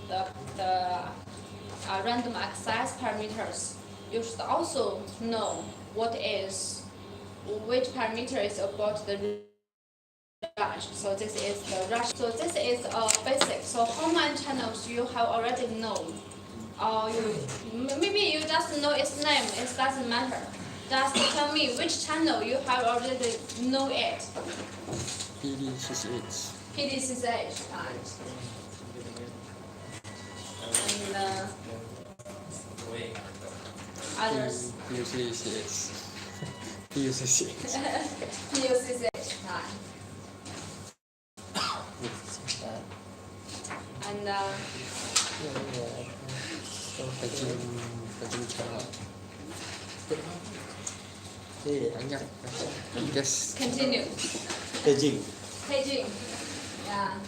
the random access parameters, you should also know which parameter is about the range. So this is the range. So this is basic. So how many channels you have already known, or maybe you just know its name. It doesn't matter. Just tell me which channel you have already know it. PDCCH. PDCCH, and others. PUCCH. PUCCH. PUCCH, and Yes. continue. Paging. Paging, yeah.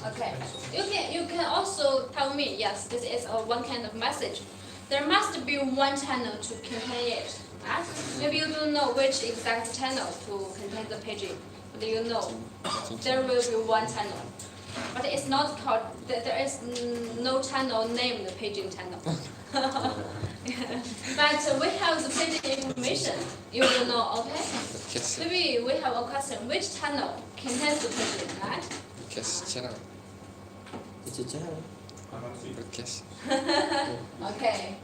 Okay. You can also tell me, yes, this is one kind of message. There must be one channel to contain it. Right? Maybe you don't know which exact channel to contain the paging, but you know there will be one channel. But it's not called. There is no channel named paging channel. But we have the paging information. You will know. Okay. Yes. Maybe we have a question. Which channel contains the paging, right? Yes. Channel. It's a channel. Yes. Okay.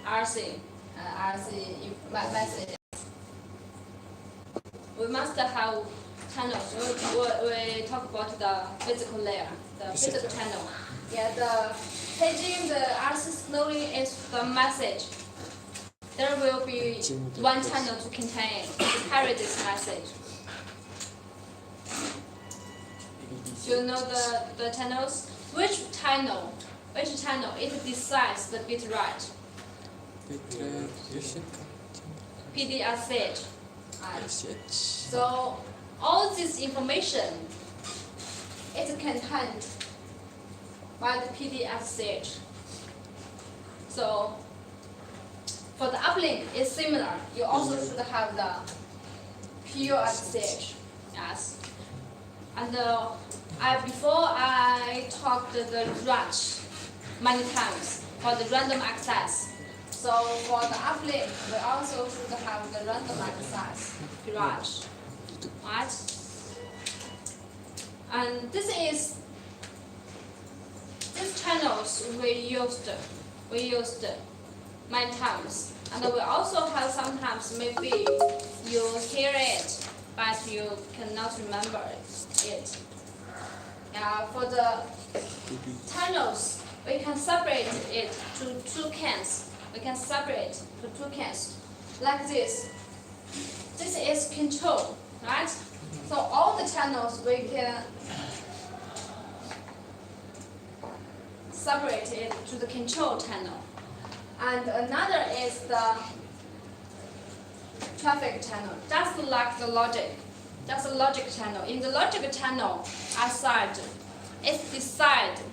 RC message. We must have channels. We talk about the physical layer, the physical channel. Yeah, the paging, the RC signaling is the message. There will be one channel to contain, to carry this message. Do you know the channels? Which channel? It decides the bit rate. PDSH. So all this information is contained by the PDSH. So for the uplink, it's similar. You also should have the PUSH. Yes. And before I talked the range many times for the random access. So for the uplink, we also should have the random access range. Right? And these channels we used many times. And we also have sometimes maybe you hear it, but you cannot remember it. For the channels, we can separate it to two cans. Like this. This is control, right? So all the channels we can separate it to the control channel. And another is the traffic channel, just like the logic. That's a logic channel. In the logic channel, aside, it's decided.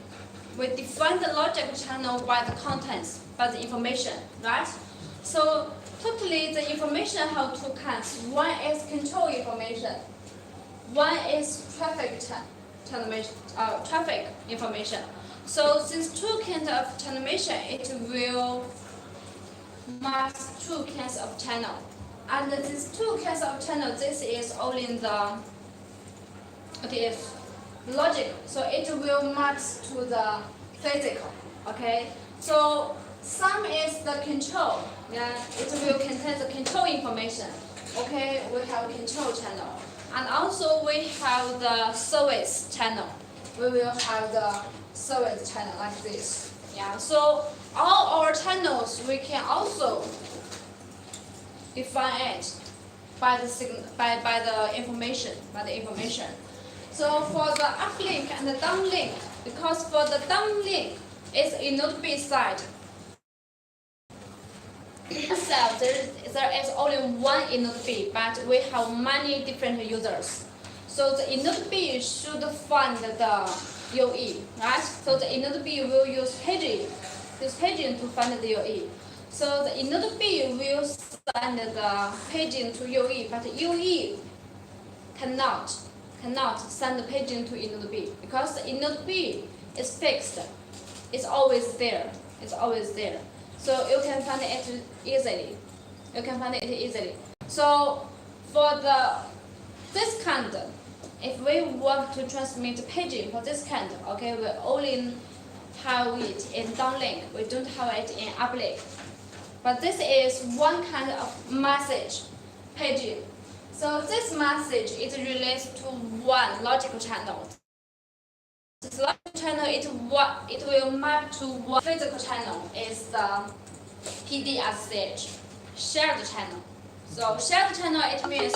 We define the logic channel by the contents, by the information, right? So totally the information have two kinds. One is control information. One is traffic information. So these two kinds of information, it will mark two kinds of channel. And these two kinds of channel, this is only in the logic. So it will match to the physical. Okay. So some is the control. Yeah, it will contain the control information. Okay, we have control channel, and also we have the service channel. We will have the service channel like this. Yeah. So all our channels we can also define it by the information. So for the uplink and the downlink, because for the downlink it's in node B side. Itself, there is only one in node B, but we have many different users. So the node B should find the UE, right? So the node B will use paging to find the UE. So the node B will send the paging to UE, but UE cannot cannot send the paging to node B because the node B is fixed. It's always there. It's always there. So you can find it easily. You can find it easily. So for this kind, if we want to transmit paging for this kind, okay, we only have it in downlink. We don't have it in uplink. But this is one kind of message paging. So this message is related to one logical channel. This logical channel it will map to one physical channel is the PDSH shared channel. So shared channel it means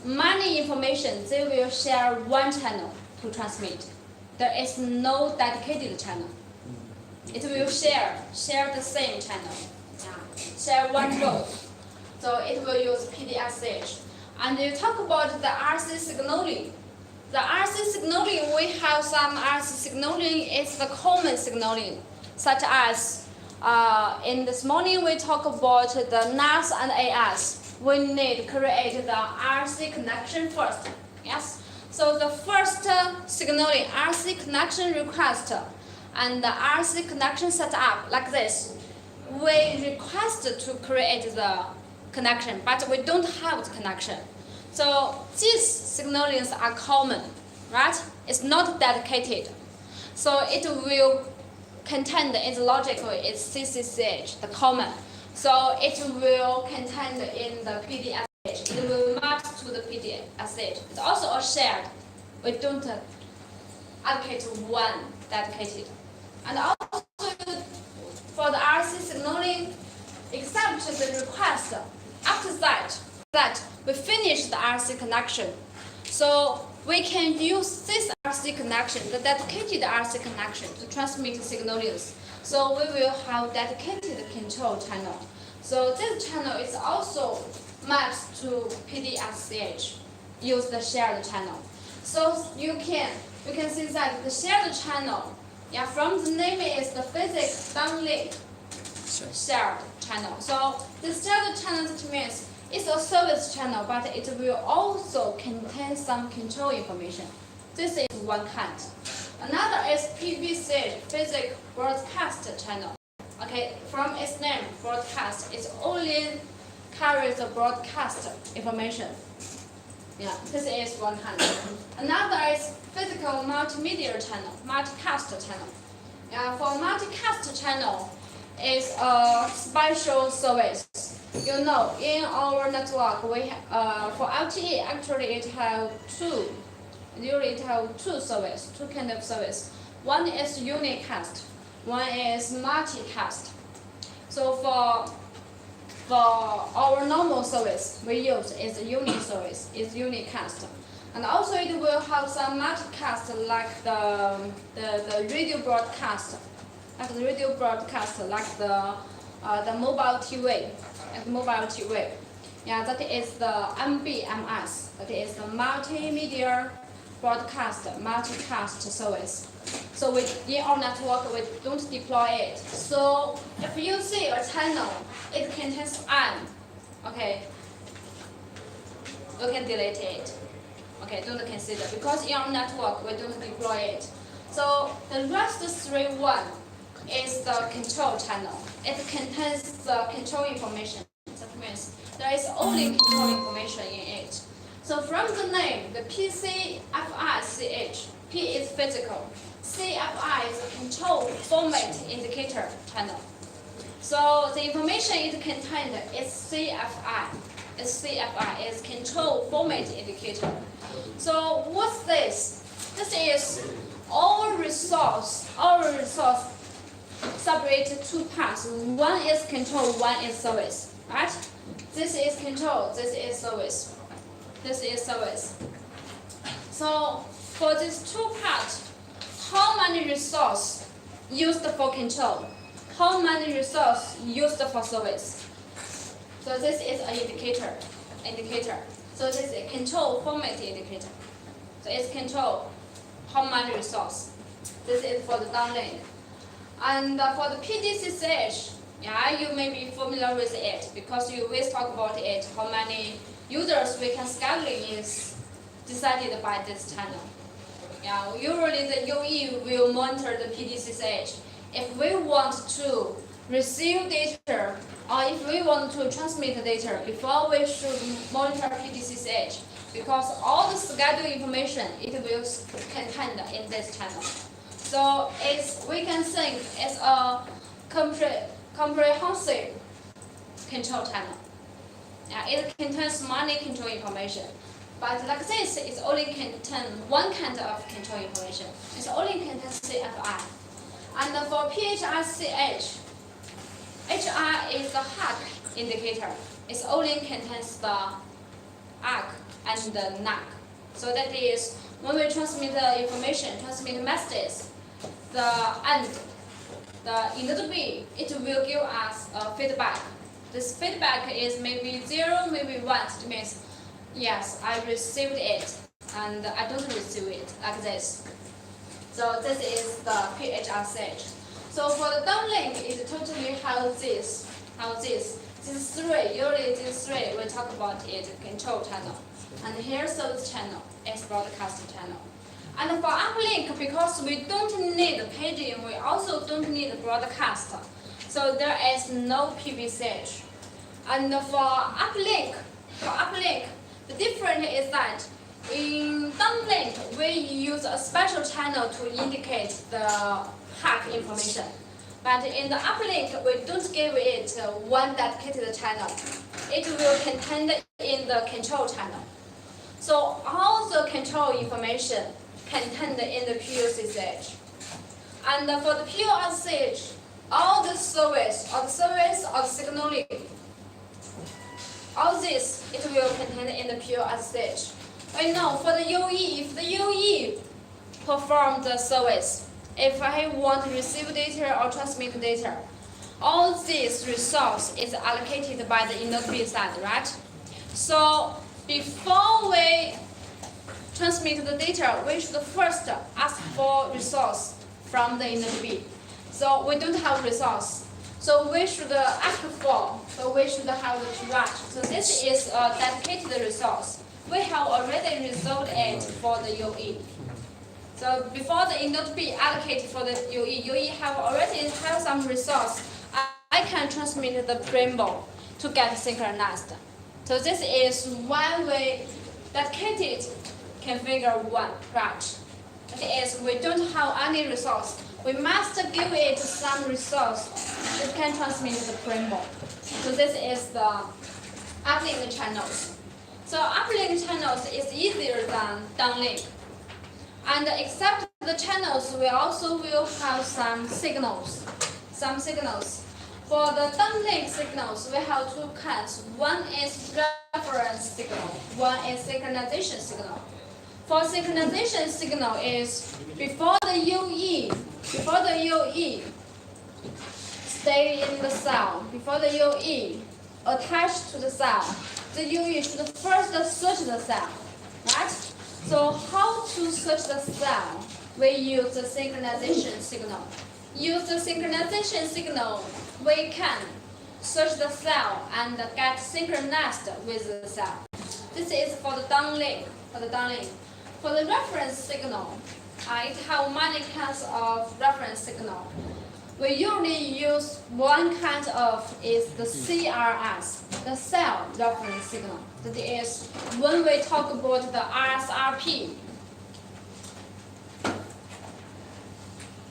many information they will share one channel to transmit. There is no dedicated channel. It will share the same channel. Share one road. So it will use PDSH. And you talk about the RC signaling. The RC signaling, we have some RC signaling is the common signaling, such as in this morning we talk about the NAS and AS. We need to create the RC connection first. Yes. So the first signaling RC connection request and the RC connection setup like this. We request to create the connection, but we don't have the connection. So these signalings are common, right? It's not dedicated. So it will contain its logical, it's CCCH, the common. So it will contain in the PDSH. It will map to the PDSH. It's also a shared. We don't allocate one dedicated. And also for the RC signaling, except the request, after that we finish the RC connection. So we can use this RC connection, the dedicated RC connection, to transmit signalings. So we will have dedicated control channel. So this channel is also maps to PDSH, use the shared channel. So you can see that the shared channel, from the name is the physics downlink shared channel. So this shared channel that means it's a service channel, but it will also contain some control information. This is one kind. Another is PBC, physics broadcast channel. Okay, from its name, broadcast, it only carries the broadcast information. This is one kind. Another is physical multimedia channel, multicast channel. For multicast channel, is a special service. You know, in our network, we for LTE actually it have two. Usually it have two kind of service. One is unicast, one is multicast. So for our normal service we use is uni service, is unicast. And also it will have some multicast like the radio broadcast. Like the mobile TV, that is the MBMS. That is the multimedia broadcast multicast service. So in our network we don't deploy it. So if you see a channel, it contains N. Okay, you can delete it. Okay, don't consider because in our network we don't deploy it. So the rest 3.1 is the control channel. It contains the control information. That means there is only control information in it. So from the name, the PCFI-CH, P is physical, CFI is a control format indicator channel. So the information it contained is CFI. CFI is control format indicator. So what's this? This is our resource separated two parts. One is control, one is service. Right? This is control, this is service. This is service. So for these two parts, how many resources used for control? How many resources used for service? So this is an indicator. So this is a control format indicator. So it's control how many resources. This is for the downlink. And for the PDCCH, you may be familiar with it because you always talk about it, how many users we can schedule in this decided by this channel. Yeah, usually the UE will monitor the PDCH. If we want to receive data or if we want to transmit data, before we should monitor PDCH because all the schedule information it will contain in this channel. So we can think it's a comprehensive control channel. It contains many control information. But like this, it only contains one kind of control information. It only contains CFI. And for PHRCH, HR is the HAC indicator. It only contains the ARC and the NAC. So that is, when we transmit the information, transmit messages, in the B, it will give us a feedback. This feedback is maybe 0, maybe 1. It means, yes, I received it, and I don't receive it, like this. So this is the PHRCH. So for the downlink, it totally has this. These three, usually these three, we talk about it, control channel. And here service channel is broadcast channel. And for uplink, because we don't need paging, we also don't need broadcast. So there is no PVCH. And for uplink, the difference is that in downlink, we use a special channel to indicate the HAC information. But in the uplink, we don't give it one dedicated channel. It will contain in the control channel. So all the control information contained in the PUCH. And for the PUCH, all the service or the signaling, all this, it will contain in the PUCH. Right now, for the UE, if the UE perform the service, if I want to receive data or transmit data, all this resource is allocated by the inode B side, right? So before we transmit the data, we should first ask for resource from the inode B. So we don't have resource. So we should ask for, so we should have the triage. So this is a dedicated resource. We have already resolved it for the UE. So before the inode B allocated for the UE already have some resource. I can transmit the preamble to get synchronized. So this is one way dedicated configure one, right? That is, we don't have any resource. We must give it some resource that can transmit the preamble. So this is the uplink channels. So uplink channels is easier than downlink. And except the channels, we also will have some signals. For the downlink signals, we have two kinds. One is reference signal, one is synchronization signal. For synchronization signal is before the UE stay in the cell, before the UE attached to the cell, the UE should first search the cell, right? So how to search the cell? We use the synchronization signal. Use the synchronization signal, we can search the cell and get synchronized with the cell. This is for the downlink. For the reference signal, it have many kinds of reference signal. We usually use one kind of is the CRS, the cell reference signal. That is when we talk about the RSRP.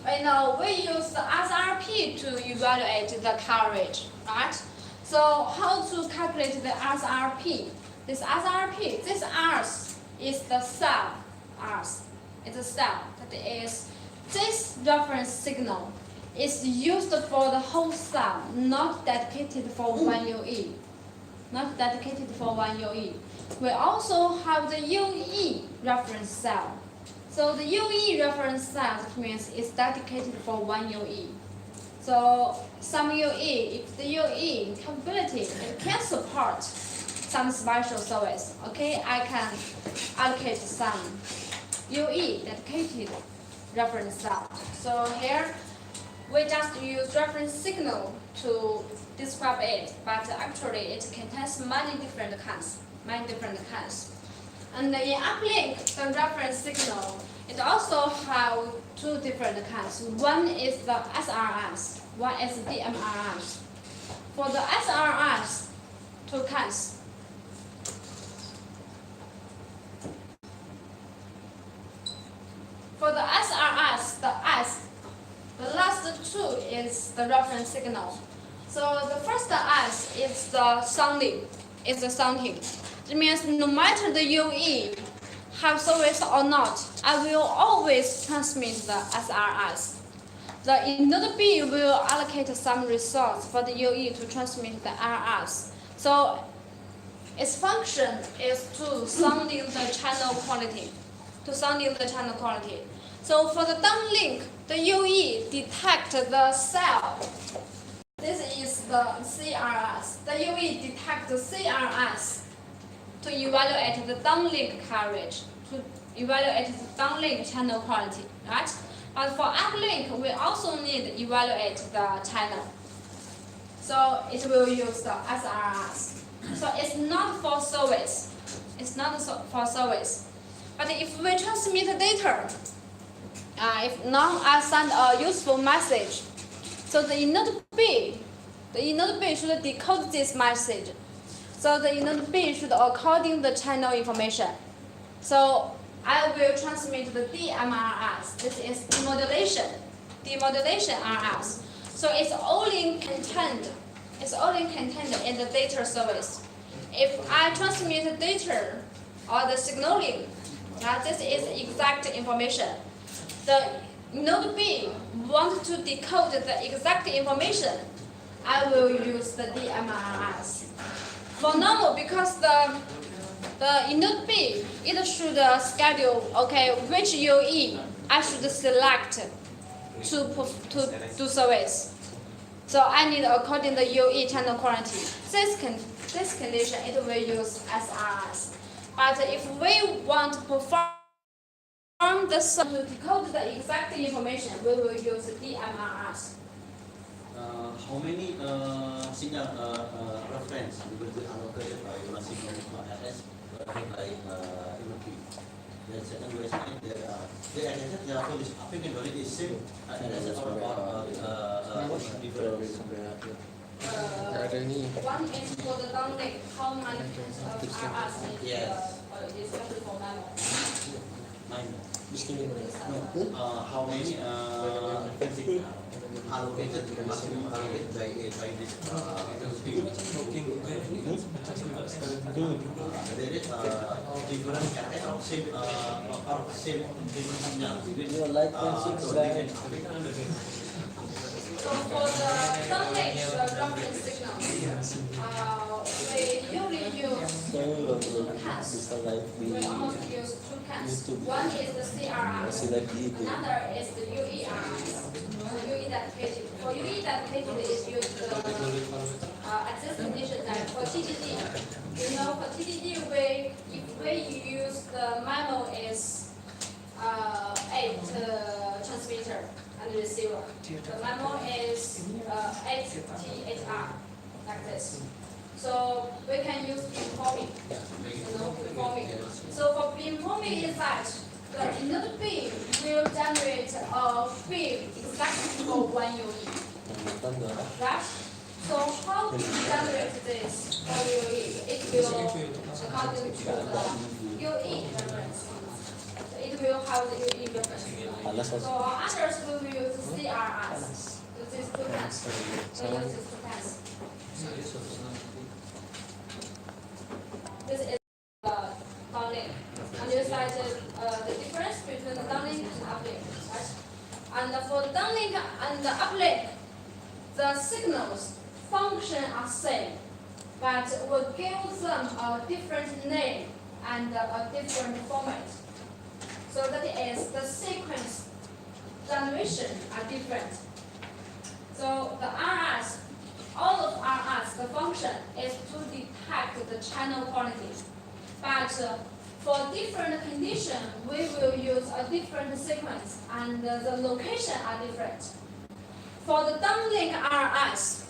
Right now we use the SRP to evaluate the coverage, right? So how to calculate the SRP? This SRP, this Rs is the cell Rs. It's a cell. That is, this reference signal is used for the whole cell, not dedicated for one UE. Not dedicated for one UE. We also have the UE reference cell. So the UE reference cell, that means it's dedicated for one UE. So some UE, if the UE capability, it can support some special service. Okay, I can allocate some UE dedicated reference cell. So here we just use reference signal to describe it, but actually it contains many different kinds. And in uplink, the reference signal, it also have two different kinds. One is the SRS, one is the DMRS. For the SRS, two kinds. For the SRS, the last two is the reference signal. So the first S is the sounding. It means no matter the UE have service or not, I will always transmit the SRS. The node B will allocate some resource for the UE to transmit the RS. So its function is to sounding the channel quality. So for the downlink, the UE detect the cell. This is the CRS. The UE detect the CRS to evaluate the downlink coverage, to evaluate the downlink channel quality, right? But for uplink, we also need to evaluate the channel. So it will use the SRS. So it's not for service. But if we transmit data, if now I send a useful message, so the node B should decode this message. So the node B should according the channel information. So I will transmit the DMRS. This is demodulation RS. So it's only contained in the data service. If I transmit the data or the signaling, this is exact information. The node B wants to decode the exact information, I will use the DMRS. For normal, because the node B, it should schedule, which UE I should select to do service. So I need according to UE channel quality. This condition, it will use SRS. But if we want to perform the to decode the exact information, we will use DMRS. How many signal reference will be allocated by one signal RS by MLP? The second question is the RS they are always applicant already same RS or different. One is for the downlink, how many RS especially for how many allocated maximum allocated by this there is different RS or same different signal. So for the downlink, the reference signal, we usually use two cans. We almost use two cans. One is the CRS, another is the UERS. UE dedicated. For UE dedicated is used existing digital type. For TDD, for TDD, if we use the MIMO is 8 transmitter and receiver. The MIMO is 8 THR, like this. So we can use beamforming. So for beamforming inside, the node B will generate a beam exactly for one UE. Right? So how to generate this for UE? It will according to the UE reference. It will have the UE reference. So others will use CRS. These two cans. We use these two cans. This is the downlink. And you said the difference between the downlink and uplink, right? And for the downlink and the uplink, the signals function are same, but we give them a different name and a different format. So that is the sequence generation are different. So the RS, all of RS, the function is to detect the channel quality. But for different conditions, we will use a different sequence and the location are different. For the downlink RS,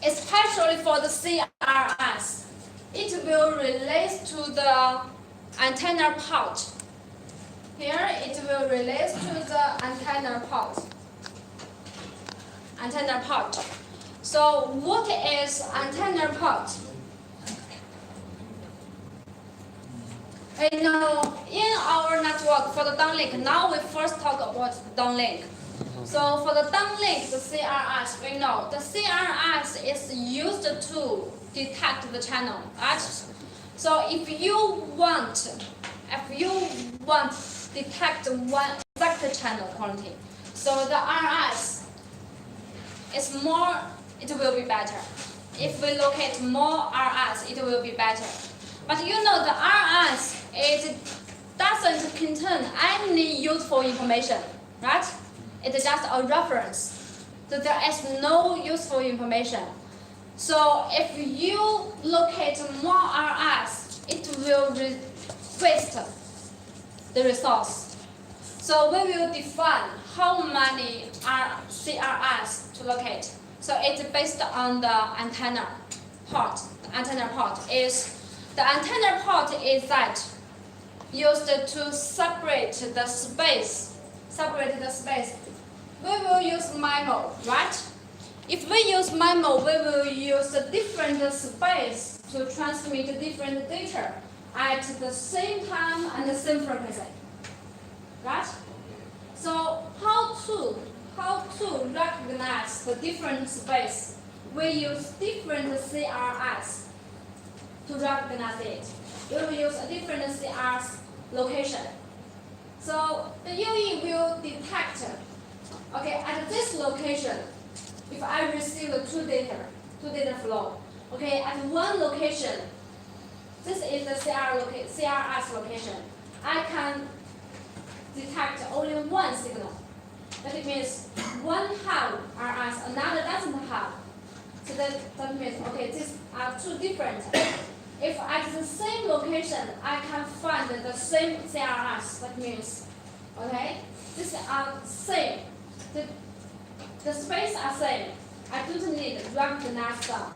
especially for the CRS, it will relate to the antenna port. Here it will relate to the antenna port. Antenna port. So what is antenna port? You know, in our network for the downlink, now we first talk about downlink. So for the downlink, the CRS, we know the CRS is used to detect the channel, right? So if you want detect one exact channel quantity, so the RS is more, it will be better. If we locate more RS, it will be better. But you know the RS, it doesn't contain any useful information, right? It's just a reference. So there is no useful information. So if you locate more RS, it will waste the resource. So we will define how many CRS to locate. So it's based on the antenna port. The antenna port is that used to separate the space. We will use MIMO, right? If we use MIMO, we will use a different space to transmit different data at the same time and the same frequency, right? So how to recognize the different space? We use different CRS to recognize it. We will use a different CRS location. So the UE will detect, okay, at this location, if I receive two data flow, okay, at one location, this is the CRS location, I can detect only one signal. That means one have RS, another doesn't have. So that means, okay, these are two different. If at the same location, I can find the same CRS, that means, okay, these are same. The space are same. I don't need to recognize them.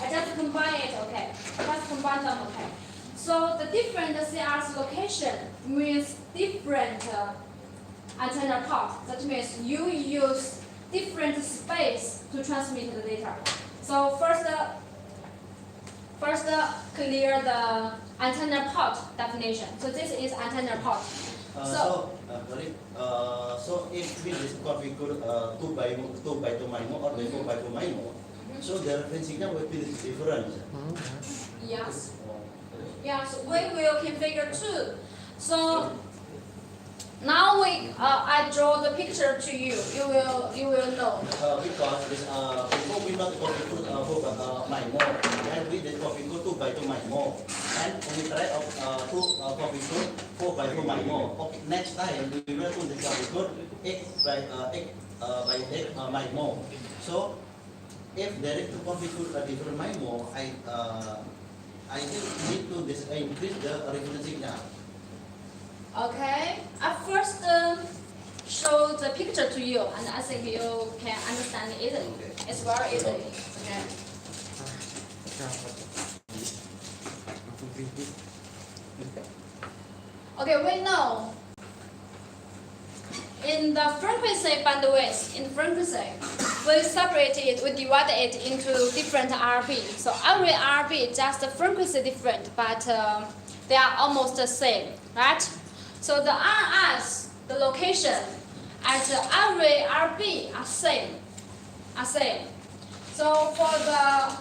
I just combine it, okay. Just combine them, okay. So the different CRS location means different antenna port. That means you use different space to transmit the data. So first clear the antenna port definition. So this is antenna port. So if we configure 2 by 2 MIMO or 4 by 2 MIMO, so the reference signal will be different. Yes. Yes, we will configure 2. So now I draw the picture to you. You will know. Because this, before we not configure 4 by MIMO, and we did configure 2 by 2 MIMO, and we try to configure 4 by 4 MIMO. Okay, next time we will do the configure 8 by 8 MIMO. So if there is to configure a different MIMO, I think we need to increase the reference signal. Okay, I first show the picture to you, and I think you can understand it easily. It's very easy. Okay. Okay, we know in the frequency bandwidth, we separate it, we divide it into different RB. So every RB is just the frequency different, but they are almost the same, right? So the RS, the location, at every RB are same. So for the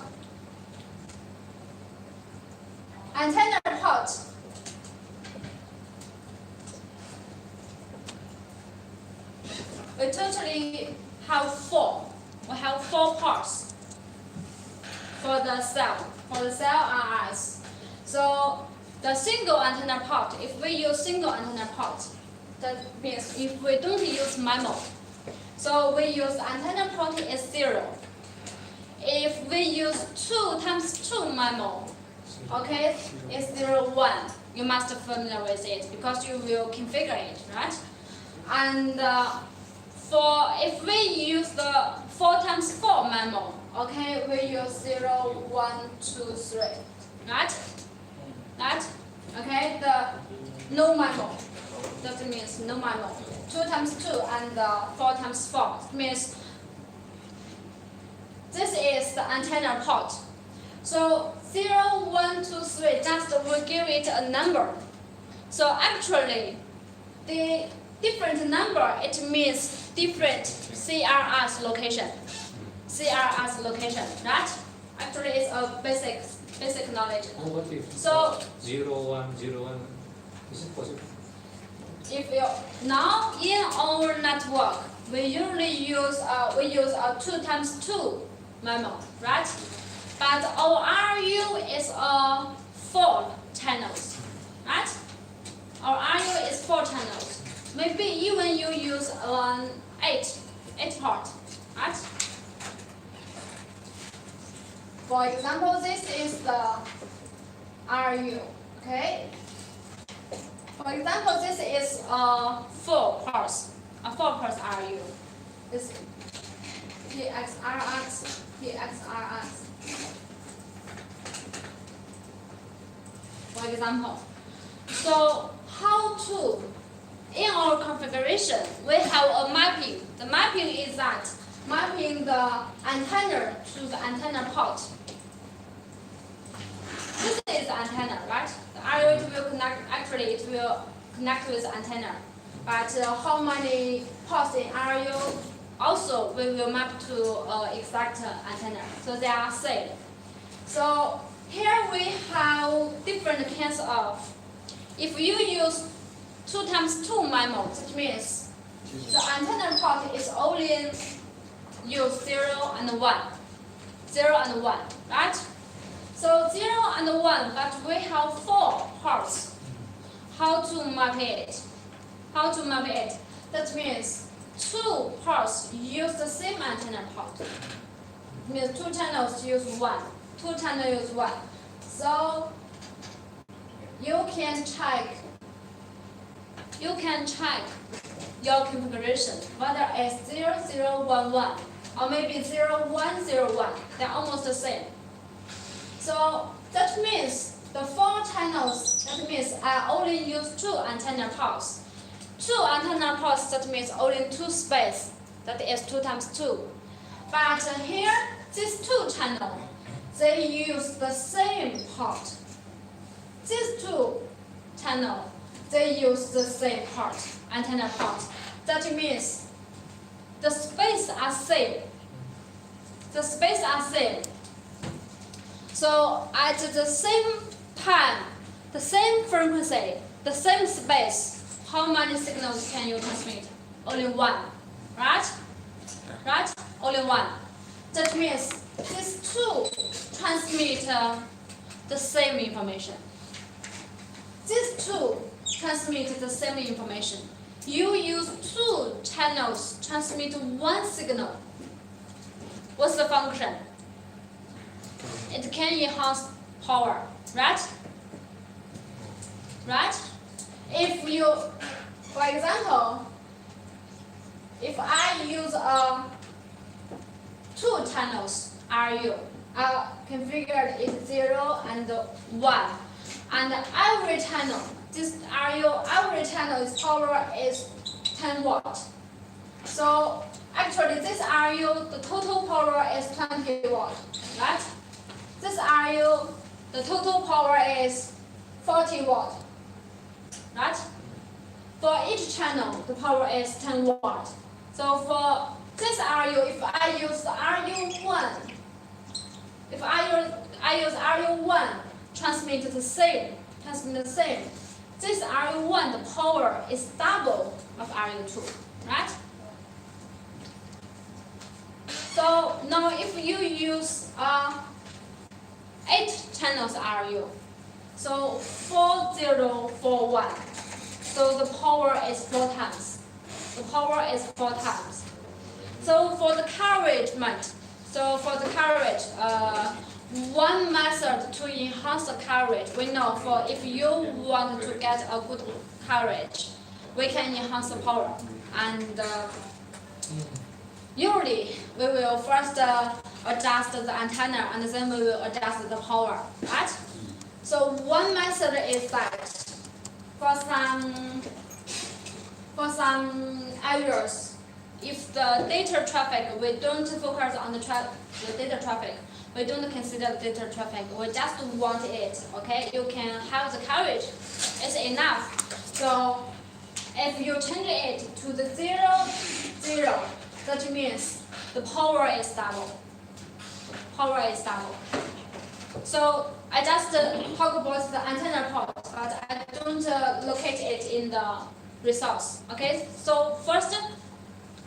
antenna port, we totally have 4. We have 4 parts for the cell RS. So the single antenna port, if we use single antenna port, that means if we don't use MIMO, so we use antenna port is 0. If we use 2 times 2 MIMO, okay, it's 0, 1. You must familiar with it because you will configure it, right? And if we use the 4 times 4 MIMO, okay, we use 0, 1, 2, 3, right? Okay, the no MIMO. That means no MIMO. 2 times 2 and 4 times 4 means this is the antenna port. So 0, 1, 2, 3, just will give it a number. So actually, the different number, it means different CRS location. CRS location, right? Actually, it's a basic knowledge. What if So 0, 1, 0, 1? Is it possible? if you now in our network, we usually use 2 times 2 MIMO, right? But our RU is 4 channels, right? Our RU is 4 channels. Maybe even you use 8 port, right? For example, this is the RU, okay? For example, this is 4 ports, a 4 ports RU. This PXRX, PXRX. For example, so how to, in our configuration, we have a mapping. The mapping is that mapping the antenna to the antenna port. This is the antenna, right? The RU it will connect. Actually, it will connect with the antenna. But how many ports in RU? Also, we will map to exact antenna. So they are same. So here we have different kinds of. If you use 2 times 2 MIMO, that means the antenna port is only use 0 and 1. 0 and 1, right? So 0 and 1, but we have 4 ports. How to map it? How to map it? That means 2 ports use the same antenna port. It means 2 channels use 1. 2 channels use 1. So you can check your configuration, whether it's 0011 or maybe 0101. They're almost the same. So that means the 4 channels, that means I only use 2 antenna ports. 2 antenna ports, that means only 2 space, that is 2 times 2. But here, these 2 channels, they use the same port. These 2 channels, they use the same port, antenna port. That means the space are same. The space are same. So at the same time, the same frequency, the same space, how many signals can you transmit? Only 1, right? Right? Only 1. That means these 2 transmit the same information. These 2 transmit the same information. You use 2 channels transmit 1 signal. What's the function? It can enhance power, right? Right? If you, for example, if I use 2 channels RU, configured it 0 and 1, and every channel, this RU, every channel's power is 10 watt. So actually this RU, the total power is 20 watt, right? This RU, the total power is 40 watt, right? For each channel, the power is 10 watt. So for this RU, if I use the RU1, if I use RU1, transmit the same. This RU1, the power is double of RU2, right? So now if you use 8 channels RU, so 4041, so the power is 4 times. The power is 4 times. So for the coverage, one method to enhance the coverage, we know for if you want to get a good coverage, we can enhance the power. And usually we will first adjust the antenna and then we will adjust the power, right? So one method is that for some areas, if the data traffic, we don't focus on the data traffic, we don't consider the data traffic, we just want it, okay? You can have the coverage, it's enough. So if you change it to the 0, 0, that means the power is double. Power is double. So I just talk about the antenna port, but I don't locate it in the resource. Okay. So first,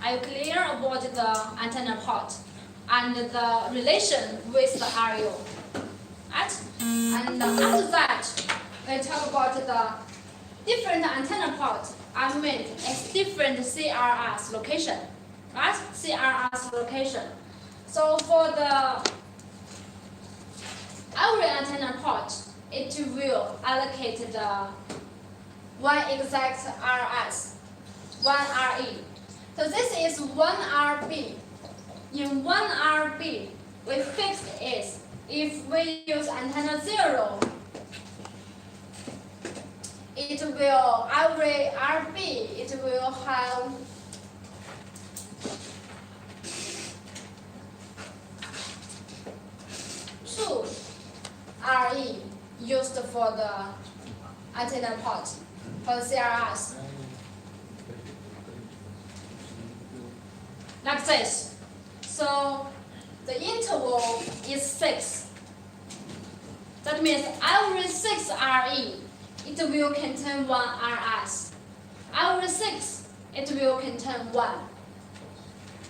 I clear about the antenna port and the relation with the RU. Right? And after that, we talk about the different antenna ports are made as different CRS location. Right? CRS location. So for the every antenna port, it will allocate the one exact RS, one RE. So this is one RB. In one RB, we fixed is if we use antenna 0, it will every RB it will have two RE used for the antenna port for the CRS. Like this. So the interval is 6. That means every 6 RE it will contain 1 RS. Every 6 it will contain 1.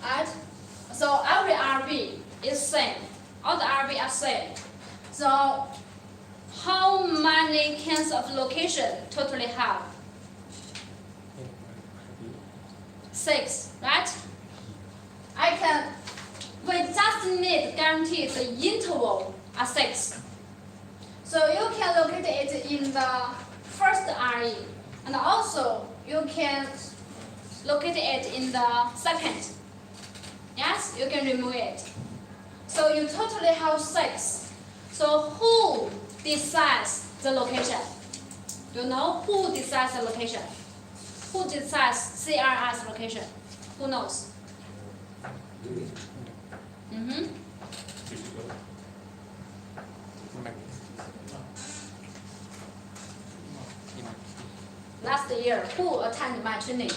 Right? So every RB is same. All the RB are same. So how many kinds of location totally have? 6, right? We just need guarantee the interval are 6. So you can locate it in the first RE, and also you can locate it in the second. Yes, you can remove it. So you totally have 6. So who decides the location? Do you know who decides the location? Who decides CRS location? Who knows? Mm-hmm. Last year, who attended my training?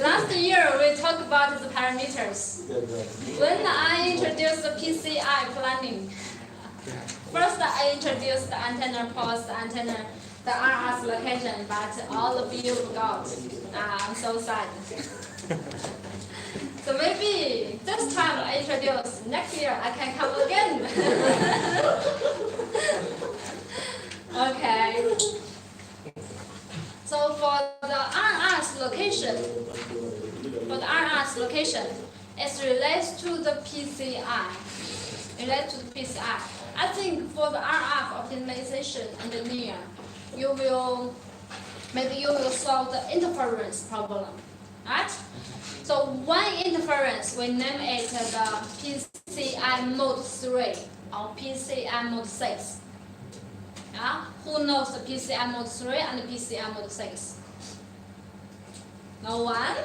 Last year, we talked about the parameters. When I introduced the PCI planning, first I introduced the antenna ports, the RS location, but all of you forgot. I'm so sad. So maybe this time I introduce, next year I can come again. Okay. So for the RS location, it relates to the PCI. I think for the RF optimization engineer, maybe you will solve the interference problem, right? So one interference, we name it the PCI mode 3 or PCI mode 6. Yeah? Who knows the PCI mode 3 and the PCI mode 6? No one?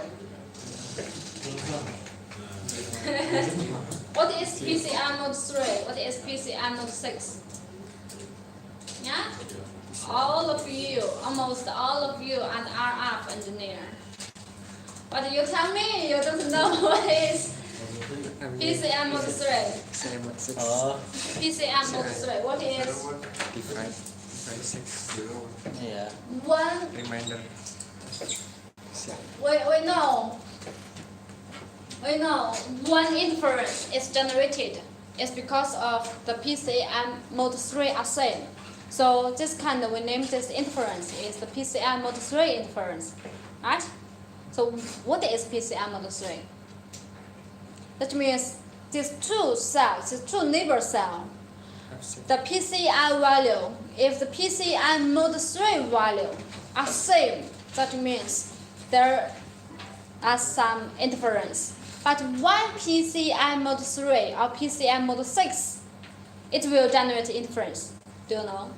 What is PCI mode 3? What is PCI mode 6? Yeah? All of you, almost all of you, and RF engineer. But you tell me you don't know what is PCI mode 3. PCI mode 6. PCI mode 3. What is? Divide 6. Yeah. One. Reminder. We know one interference is generated. It's because of the PCI mode 3 are same. So this kind we name this interference is the PCI mode 3 interference, right? So what is PCI mode 3? That means these two cells, these two neighbor cells, the PCI value, if the PCI mode 3 value are same, that means there are some interference. But one PCI mode 3 or PCI mode 6, it will generate interference. Do you know?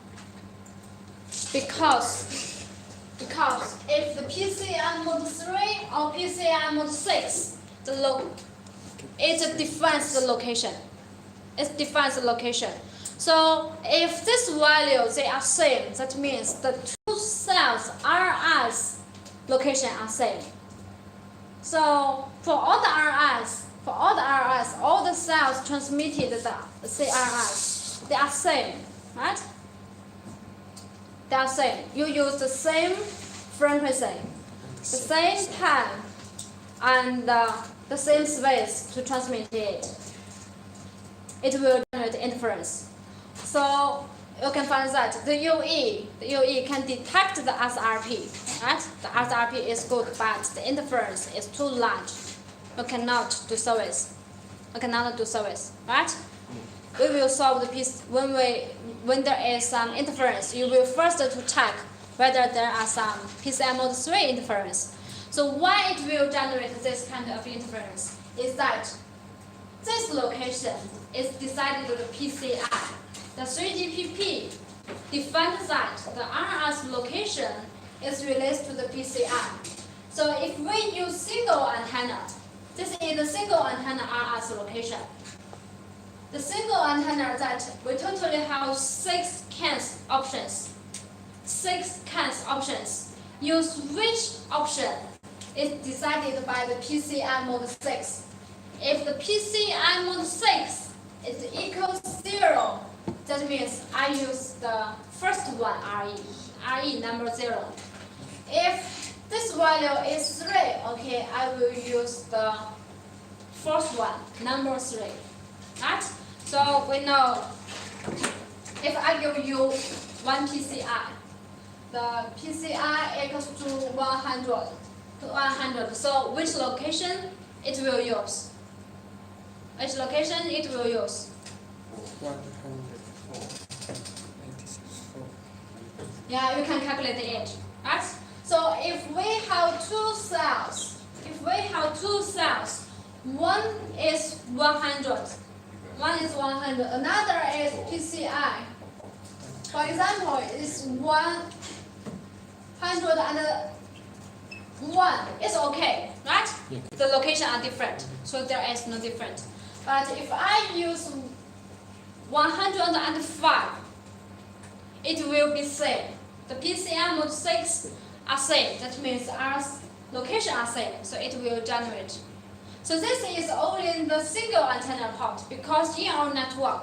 Because if the PCI mode 3 or PCI mode 6, it defines the location. It defines the location. So if this value they are same, that means the two cells RS location are same. So for all the RS, all the cells transmitted the CRS, they are same, right? They are same. You use the same frequency, the same time, and the same space to transmit it. It will generate interference. So you can find that the UE can detect the SRP, right? The SRP is good, but the interference is too large. You cannot do service. Right? We will solve the piece when there is some interference. You will first to check whether there are some PCI mode 3 interference. So why it will generate this kind of interference is that this location is decided to the PCI. The 3GPP defines that the RS location is related to the PCI. So if we use single antenna, this is the single antenna RS location. The single antenna that we totally have 6 cans options. 6 cans options. Use which option is decided by the PCI mode 6. If the PCI mode 6 is equals 0, that means I use the first one, RE number 0. If this value is 3, okay, I will use the first one, number 3. Right? So we know if I give you one PCI, the PCI equals to 100. So which location it will use? Which location it will use? 104. 96. Yeah, you can calculate it, right? So if we have two cells, one is 100, another is PCI. For example, it's 101. It's okay, right? Yeah. The location are different, so there is no difference. But if I use 105, it will be same. The PCI mode 6 are same. That means our location are same, so it will generate. So this is only in the single antenna part, because in our network,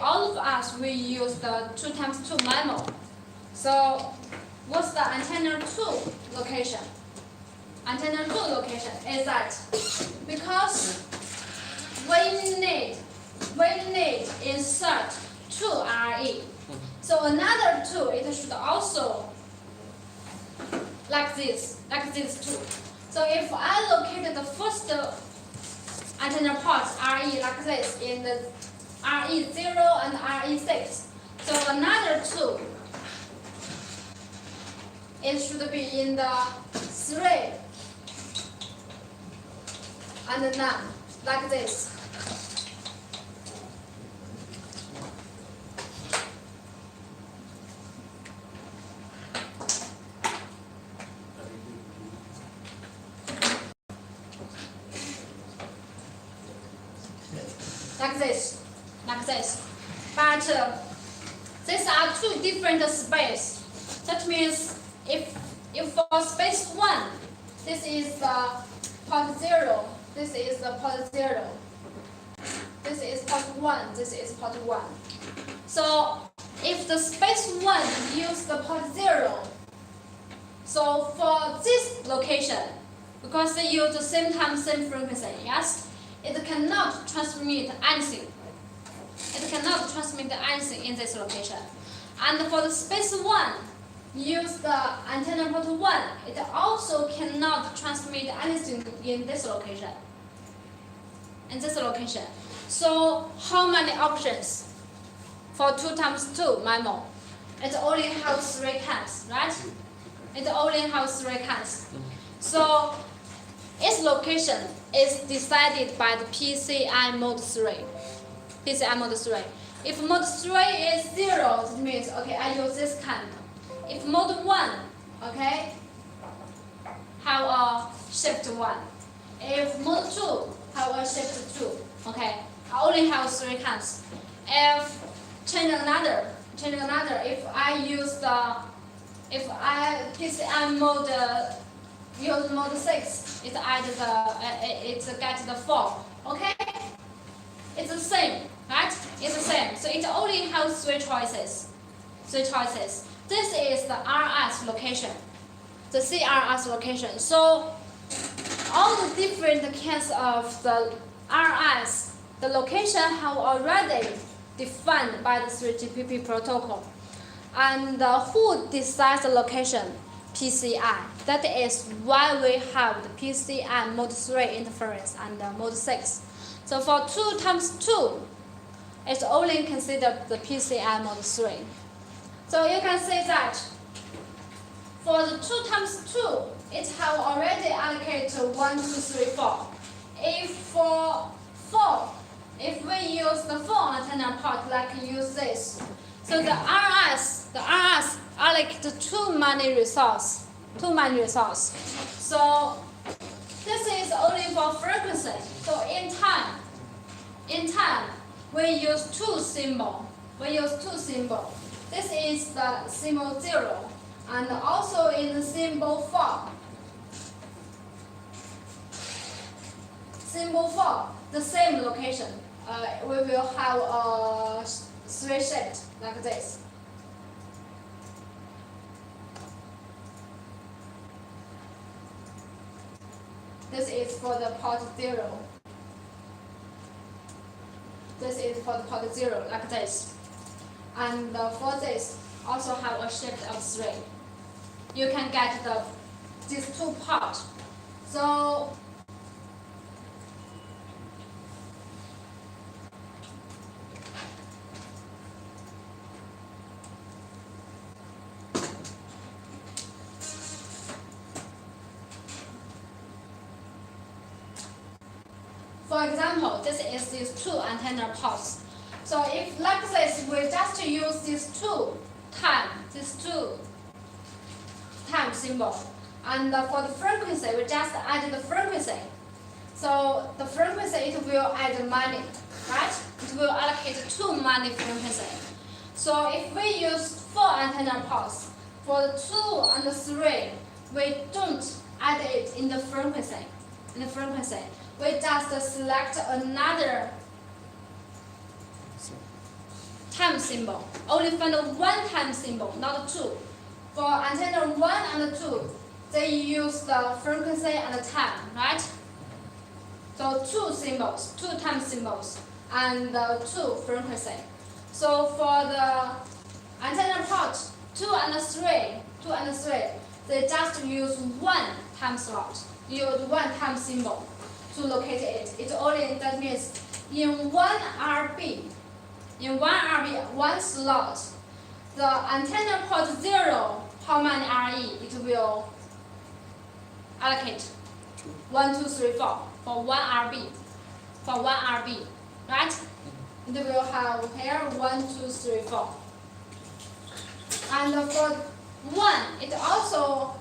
all of us use the 2x2 MIMO. So what's the antenna 2 location? Antenna 2 location is that because we need insert 2 RE. So another 2, it should also like this 2. So if I locate the first antenna port RE like this in the RE0 and RE6, so another 2, it should be in the 3 and none, like this. Like this. But these are two different spaces. That means if for space 1, this is the port 0, this is the port 0, this is port 1, this is port 1. So if the space 1 use the port 0, so for this location, because they use the same time, same frequency, yes, it cannot transmit anything. It cannot transmit anything in this location. And for the space 1, use the antenna port 1, it also cannot transmit anything in this location. So how many options for 2x2 MIMO? It only has 3 cans, right? It only has 3 cans. So its location is decided by the PCI mode 3. PCI mode 3. If mode 3 is 0, it means, okay, I use this kind. If mode 1, okay, have a shift 1. If mode 2, have a shift 2, okay, I only have 3 kinds. If change another, if I use PCI mode, use mode 6, it get the 4, okay? It's the same, right? It's the same. So it only has 3 choices. This is the RS location, the CRS location. So all the different kinds of the RS, the location have already defined by the 3GPP protocol. And who decides the location? PCI. That is why we have the PCI mode 3 interference and mode 6. So for 2 times 2, it's only considered the PCI mode 3. So you can say that for the 2 times 2, it have already allocated 1, 2, 3, 4. If for 4, if we use the 4 antenna port like use this, so the RS allocate too many resource. So this is only for frequency. So in time, we use 2 symbol. This is the symbol 0, and also in the symbol 4. Symbol 4, the same location. We will have a 3 shift like this. This is for the port 0. This is for the port 0 like this. And for this, also have a shift of 3. You can get these 2 parts. So for example, this is these 2 antenna ports. So if like this, we just use these 2 time symbol. And for the frequency, we just add the frequency. So the frequency, it will add money, right? It will allocate 2 money frequency. So if we use 4 antenna ports, for the 2 and the 3, we don't add it in the frequency. We just select another time symbol. Only find 1 time symbol, not 2. For antenna 1 and 2, they use the frequency and the time, right? So 2 symbols, 2 time symbols, and 2 frequency. So for the antenna port 2 and 3, they just use 1 time slot, use 1 time symbol to locate it. That means in 1 RB, 1 slot, the antenna port 0, how many RE it will allocate? 1, 2, 3, 4 for 1 RB. Right? It will have here 1, 2, 3, 4. And for 1, it also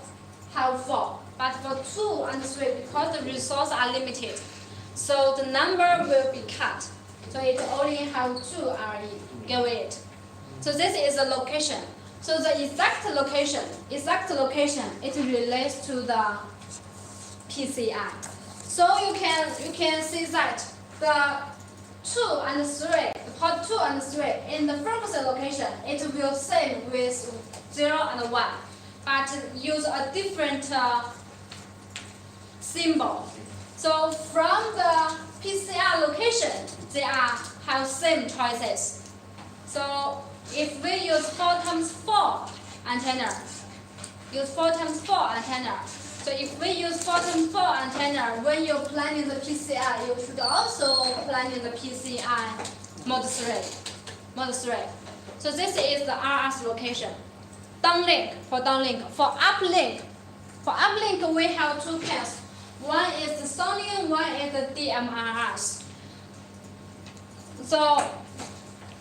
have 4. But for 2 and 3, because the resources are limited, so the number will be cut. So it only have 2 RE. Get it? So this is the location. So the exact location, it relates to the PCI. So you can see that the 2 and 3, the port 2 and 3 in the frequency location, it will same with 0 and 1, but use a different symbol. So from the PCI location, they have same choices. So if we use 4 times 4 antenna, so if we use 4 times 4 antenna, when you're planning the PCI, you should also plan in the PCI mode 3. So this is the RS location. Downlink. For uplink, we have 2 kinds. One is the Sony, one is the DMRS. So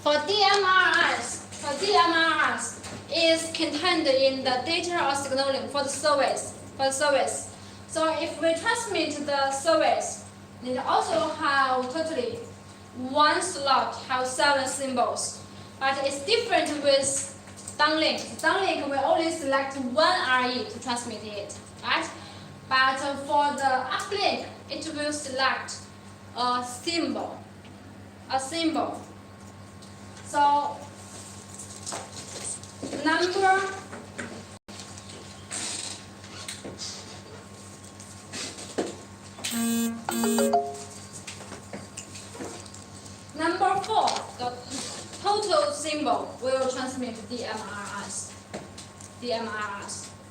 for DMRS is contained in the data or signaling for the service. So if we transmit the service, it also have totally one slot have 7 symbols. But it's different with downlink. Downlink will only select one RE to transmit it, right? But for the uplink, it will select a symbol. So number Number 4, the total symbol will transmit DMRS.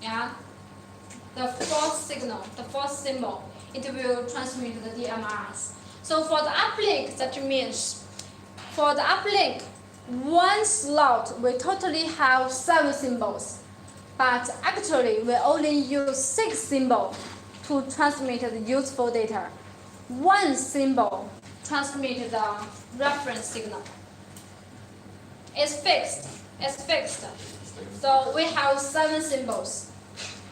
Yeah. The fourth symbol, it will transmit the DMRS. So for the uplink, that means for the uplink, one slot will totally have 7 symbols, but actually we only use 6 symbols to transmit the useful data. One symbol transmit the reference signal. It's fixed. So we have 7 symbols.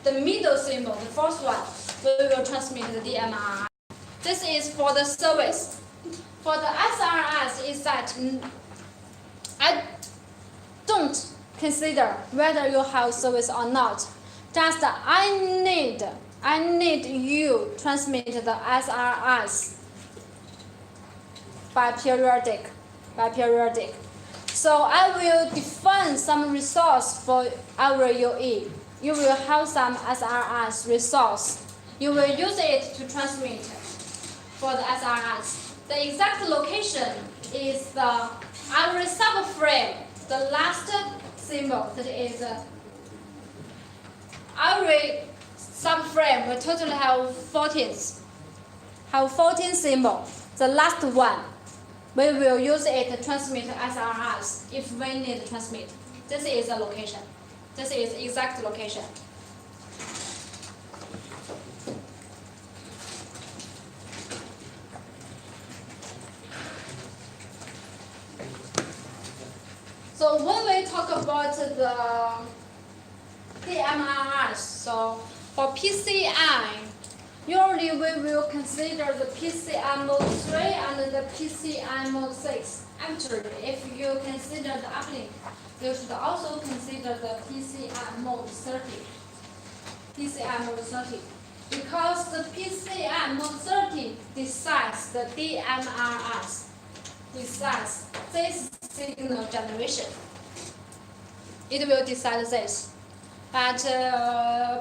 The middle symbol, the first one, we will transmit the DMRS. This is for the service. For the SRS is that I don't consider whether you have service or not. Just I need you transmit the SRS by periodic. So I will define some resource for our UE. You will have some SRS resource. You will use it to transmit for the SRS. The exact location is our subframe, the last symbol. That is our subframe will totally have 14 symbols. The last one, we will use it to transmit SRS if we need to transmit. This is the location. This is exact location. So when we talk about the DMRS, so for PCI, usually we will consider the PCI mode 3 and the PCI mode 6. Actually, if you consider the uplink, you should also consider the PCI mode 30. Because the PCI mode 30 decides the DMRS, decides this signal generation. It will decide this. But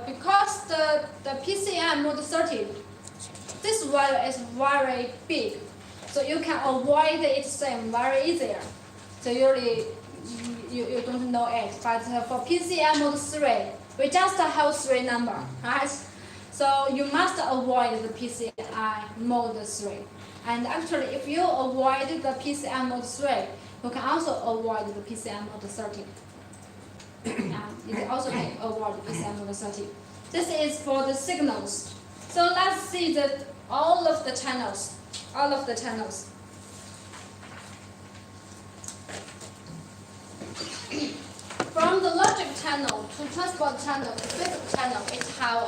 because the PCI mode 30, this value is very big, so you can avoid it same very easier. So usually you don't know it. But for PCI mode 3, we just have 3 numbers, right? So you must avoid the PCI mode 3. And actually, if you avoid the PCI mode 3, you can also avoid the PCI mode 30. It also can avoid the PCI mode 30. This is for the signals. So let's see that all of the channels. From the logic channel to transport channel to physical channel, it have a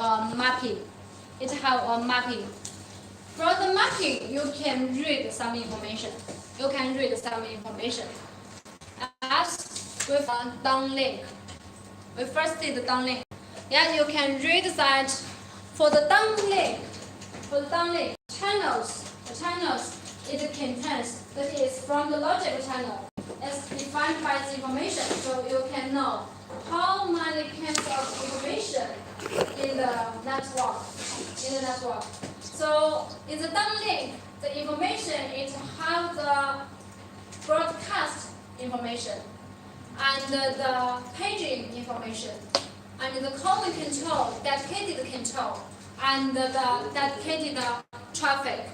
mapping. From the mapping, you can read some information. As with downlink. We first did the downlink. Yeah, you can read that for the downlink channels, it contains, that is from the logic channel, it's defined by the information, so you can know how many kinds of information in the network. So in the downlink, the information it have the broadcast information and the paging information and the common control, dedicated control, and the dedicated traffic.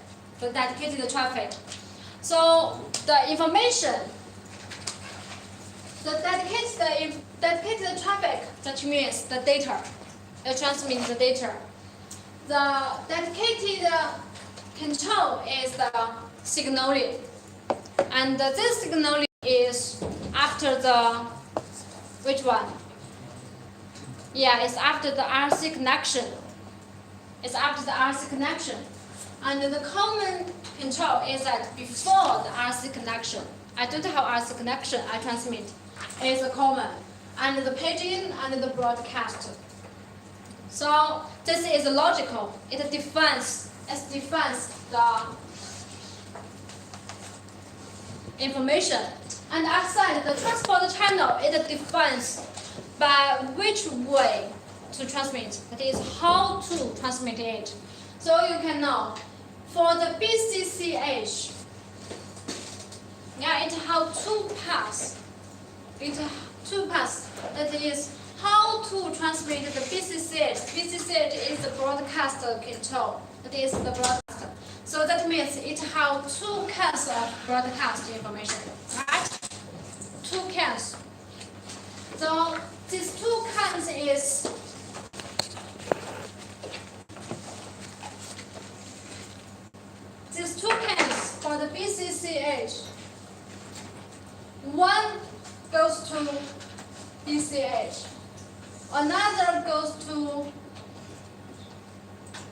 So the information, the dedicated traffic, that means the data. It transmits the data. the dedicated control is the signaling, and this signaling is after the which one? Yeah, it's after the RC connection. It's after the RC connection, and the common control is that before the RC connection. I don't have RC connection. I transmit. It's a common, and the paging and the broadcast. So this is logical. It defines the information. And outside the transport channel, it defines by which way to transmit. That is how to transmit it. So you can know for the BCCH, yeah, it has two paths. It has two paths. That is how to transmit the BCCH. BCCH is the broadcast control. That is the broadcast. So that means it has two kinds of broadcast information, right? Two kinds. So these two kinds is for the BCCH. One goes to BCH. Another goes to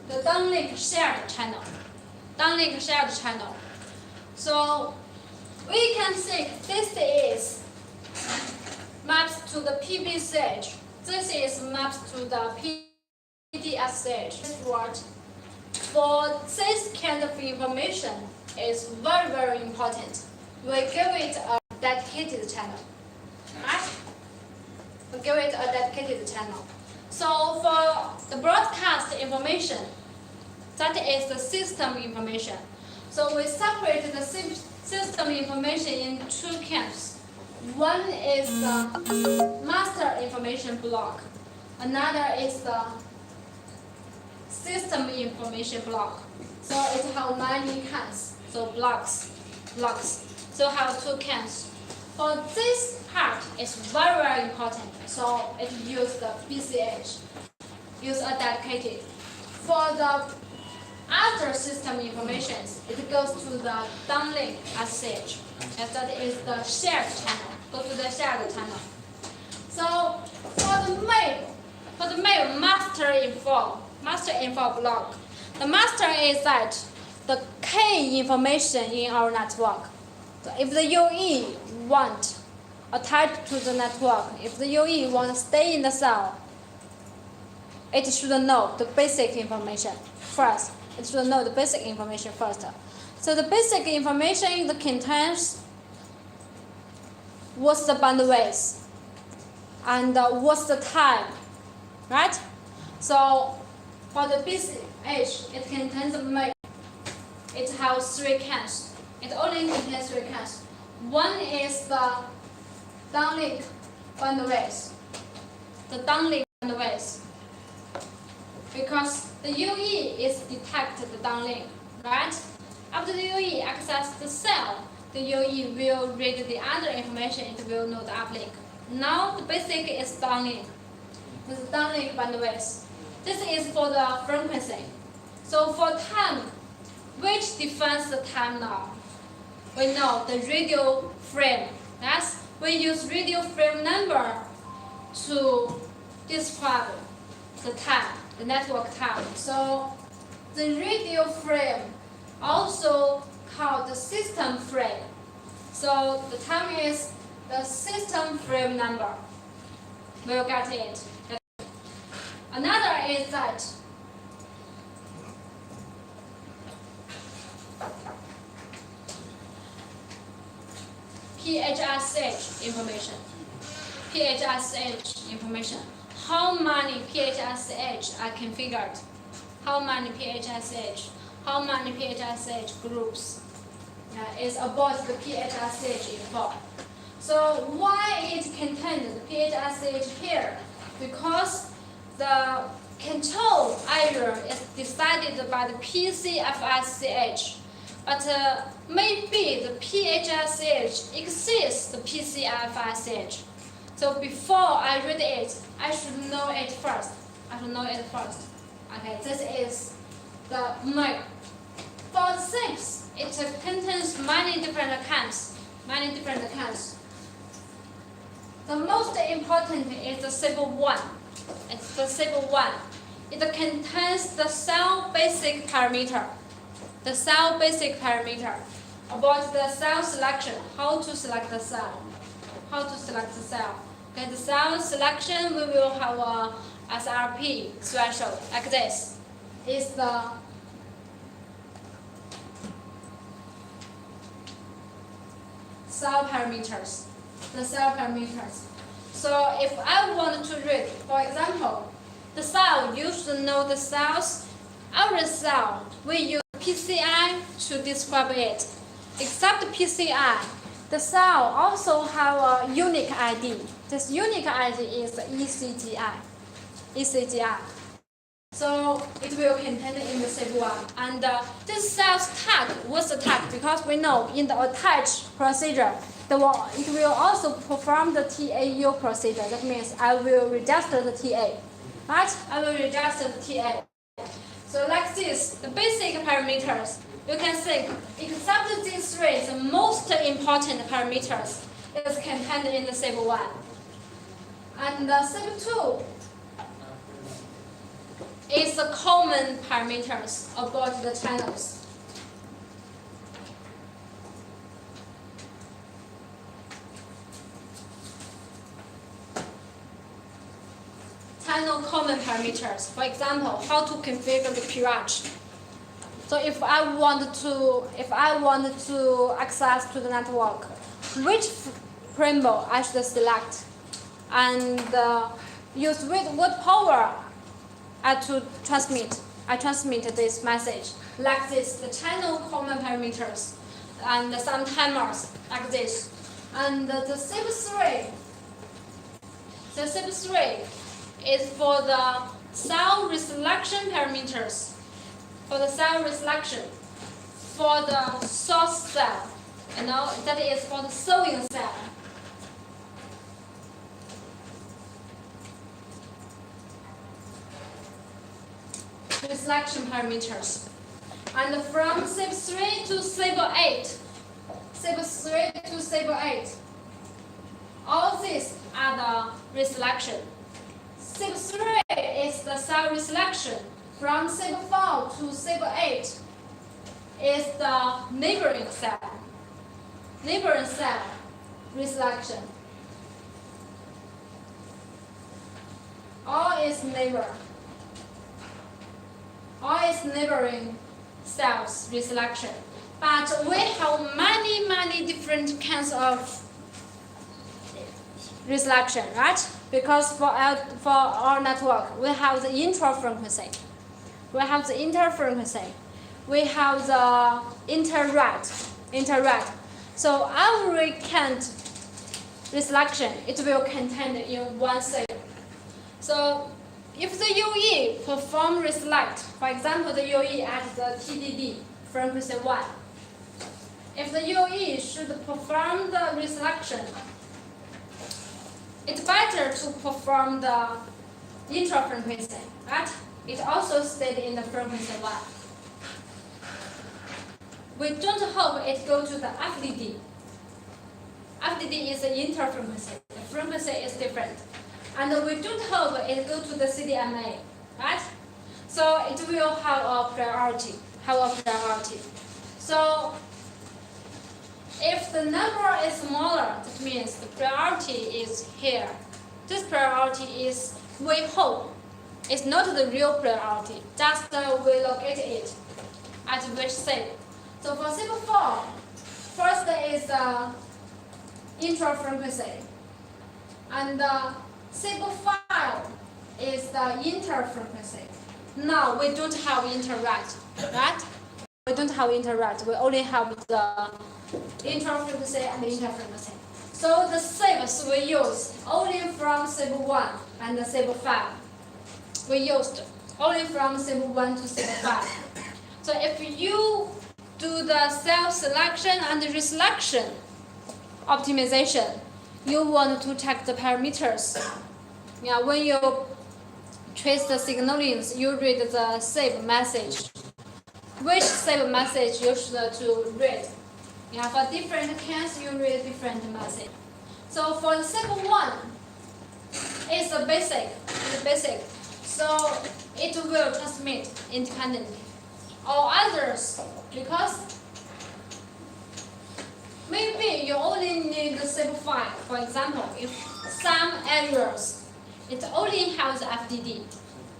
the downlink shared channel. Downlink shared channel. So we can think this is maps to the PBCH. This is maps to the PDSH. This word for this kind of information is very, very important. We give it a dedicated channel. Right? We give it a dedicated channel. So for the broadcast information, that is the system information. So we separate the system information in two camps. One is the master information block. Another is the system information block. So it has many kinds. So blocks. So have two kinds. For this part, it's very, very important. So it uses the BCH, use a dedicated. For the other system information, it goes to the downlink SH. And that is the shared channel. Go to the shared channel. So for the mail master info block. The master is that the key information in our network. So if the UE want attached to the network, if the UE want to stay in the cell, it should know the basic information first. It should know the basic information first. So the basic information it contains what's the bandwidth and what's the time, right? So for the BCH, it contains the mail. It has three cans. It only contains three cans. One is the downlink bandwidth. The downlink bandwidth. Because the UE is detected the downlink, right? After the UE access the cell, the UE will read the other information. It will know the uplink. Now the basic is downlink. This is downlink bandwidth. This is for the frequency. So for time, which defines the time now? We know the radio frame. Yes, we use radio frame number to describe the time, the network time. So the radio frame also called the system frame. So the time is the system frame number. We'll get it. Another is that PHSH information. PHSH information. How many PHSH are configured? How many PHSH? How many PHSH groups is about the PHSH info? So why it contains the PHSH here? Because the control area is decided by the PCFSCH. But maybe the PHSH exceeds the PCFSH. So before I read it, I should know it first. Okay, this is the MIG. For SIPs, it contains many different accounts. The most important is the SIP 1. It's the SIP 1. It contains the cell basic parameter. The cell basic parameter about the cell selection, how to select the cell. Okay, the cell selection, we will have a SRP threshold like this. Is the cell parameters. So if I want to read, for example, the cell, you should know the cells. Every cell, we use PCI to describe it. Except PCI, the cell also have a unique ID. This unique ID is ECGI. So it will contain in the SIP 1. And this cell's tag, what's the tag? Because we know in the attach procedure, it will also perform the TAU procedure. That means I will register the TA. Right? I will register the TA. So like this, the basic parameters, you can think, except these three, the most important parameters is contained in the SIP 1. And the SIP 2 is the common parameters about the channels. Channel common parameters. For example, how to configure the pH. So if I want to access to the network, which preamble I should select, and use what power I to transmit. I transmit this message like this. The channel common parameters and some timers like this. And the SIP 3. The SIP 3 is for the cell reselection parameters. For the cell reselection, for the source cell, that is for the sewing cell. Reselection parameters. And from SIP 3 to SIP 8, all these are the reselection. SIP 3 is the cell reselection. From SIP 4 to SIP 8 is the neighboring cell reselection. All is neighboring cells reselection. But we have many different kinds of reselection, right? Because for our network, we have the interfrequency. We have the interrupt. So every count reselection, it will contain in one SIP. So if the UE perform reselect, for example, the UE at the TDD frequency 1, if the UE should perform the reselection, it's better to perform the interfrequency, right? It also stayed in the frequency 1. We don't hope it go to the FDD. FDD is an interfrequency. The frequency is different. And we don't hope it go to the CDMA, right? So it will have a priority. So if the number is smaller, that means the priority is here. This priority is, we hope, it's not the real priority, just we locate it at which SIP. So for SIP 4, first is interfrequency, and SIP 5 is the interfrequency. Now we don't have interrupt, right? We don't have interrupt. We only have the interfrequency and interfrequency. So the SIPs we use only from SIP 1 and SIP 5. We used only from SIP 1 to SIP 5. So if you do the cell selection and reselection optimization, you want to check the parameters. Yeah, when you trace the signalings, you read the saved message. Which saved message you should to read? You have a different case, you read different message. So for the second one, it's a basic. It's basic. So it will transmit independently. All others, because maybe you only need the save file. For example, if some areas it only has FDD,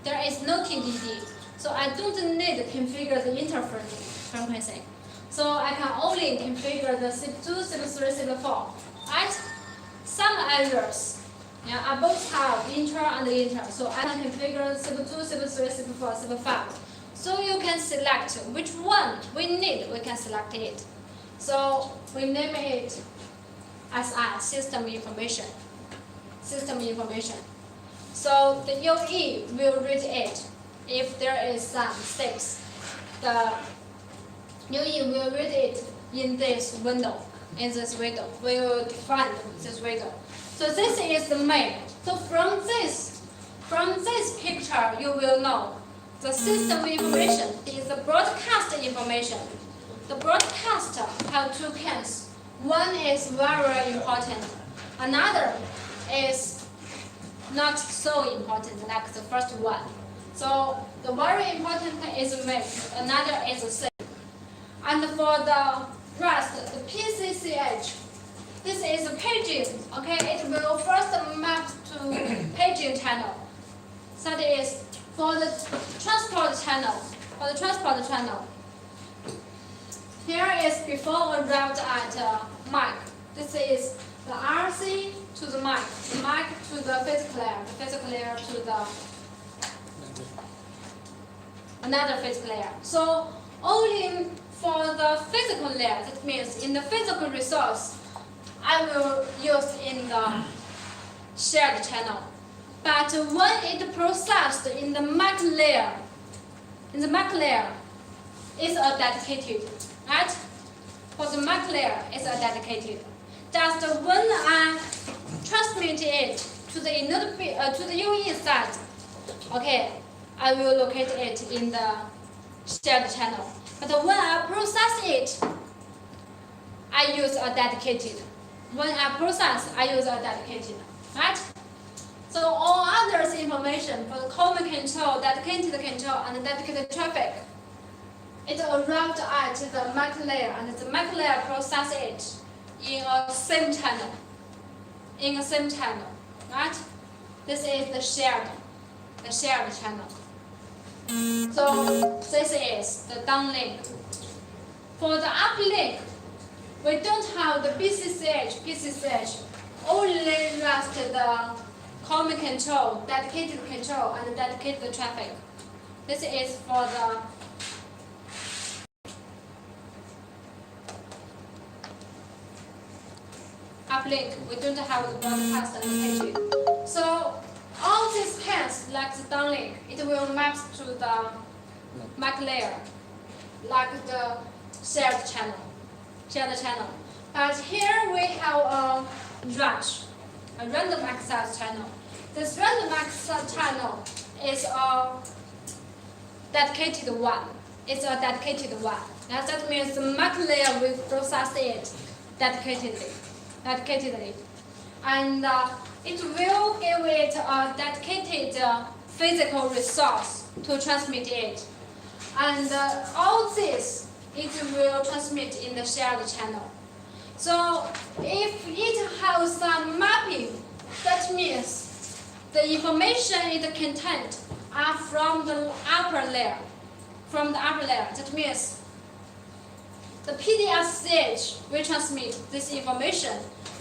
there is no TDD, so I don't need to configure the interface frequency. So I can only configure the SIP2, SIP3, SIP4. Right? Some areas, yeah, I both have inter and inter, so I can configure SIP2, SIP3, SIP4, SIP5. So you can select which one we need, we can select it. So we name it as system information. System information. So the UE will read it if there is some 6. The UE will read it in this window. In this window, we will define this window. So this is the main. So from this picture, you will know the system information is the broadcast information. The broadcast have 2 kinds. One is very important. Another is not so important like the first one. So the very important is make. Another is save. And for the rest, the PCCH, this is paging. Okay, it will first map to paging channel. So that is for the transport channel. For the transport channel, here is before arrived at mic. This is the RC to the mic to the physical layer to the another physical layer. So only for the physical layer, that means in the physical resource, I will use in the shared channel. But when it processed in the MAC layer, it's a dedicated, right? For the MAC layer, it's a dedicated. Just when I transmit it to the UE side, okay, I will locate it in the shared channel. But when I process it, I use a dedicated. When I process, I use a dedicated, right? So all others information for the common control, dedicated control, and dedicated traffic, it arrived at the MAC layer, and the MAC layer process it in a same channel. Right? This is the shared channel. So this is the downlink. For the uplink, we don't have the PCCH only rest the common control, dedicated control, and dedicated traffic. This is for the uplink. We don't have the broadcast and paging. So all these cans, like the downlink, it will map to the MAC layer, like the shared channel. But here we have a random access channel. This random access channel is a dedicated one. That means the MAC layer will process it dedicatedly. And it will give it a dedicated physical resource to transmit it. And all this, it will transmit in the shared channel. So if it has some mapping, that means the information in the content are from the upper layer. That means the PDSCH will transmit this information.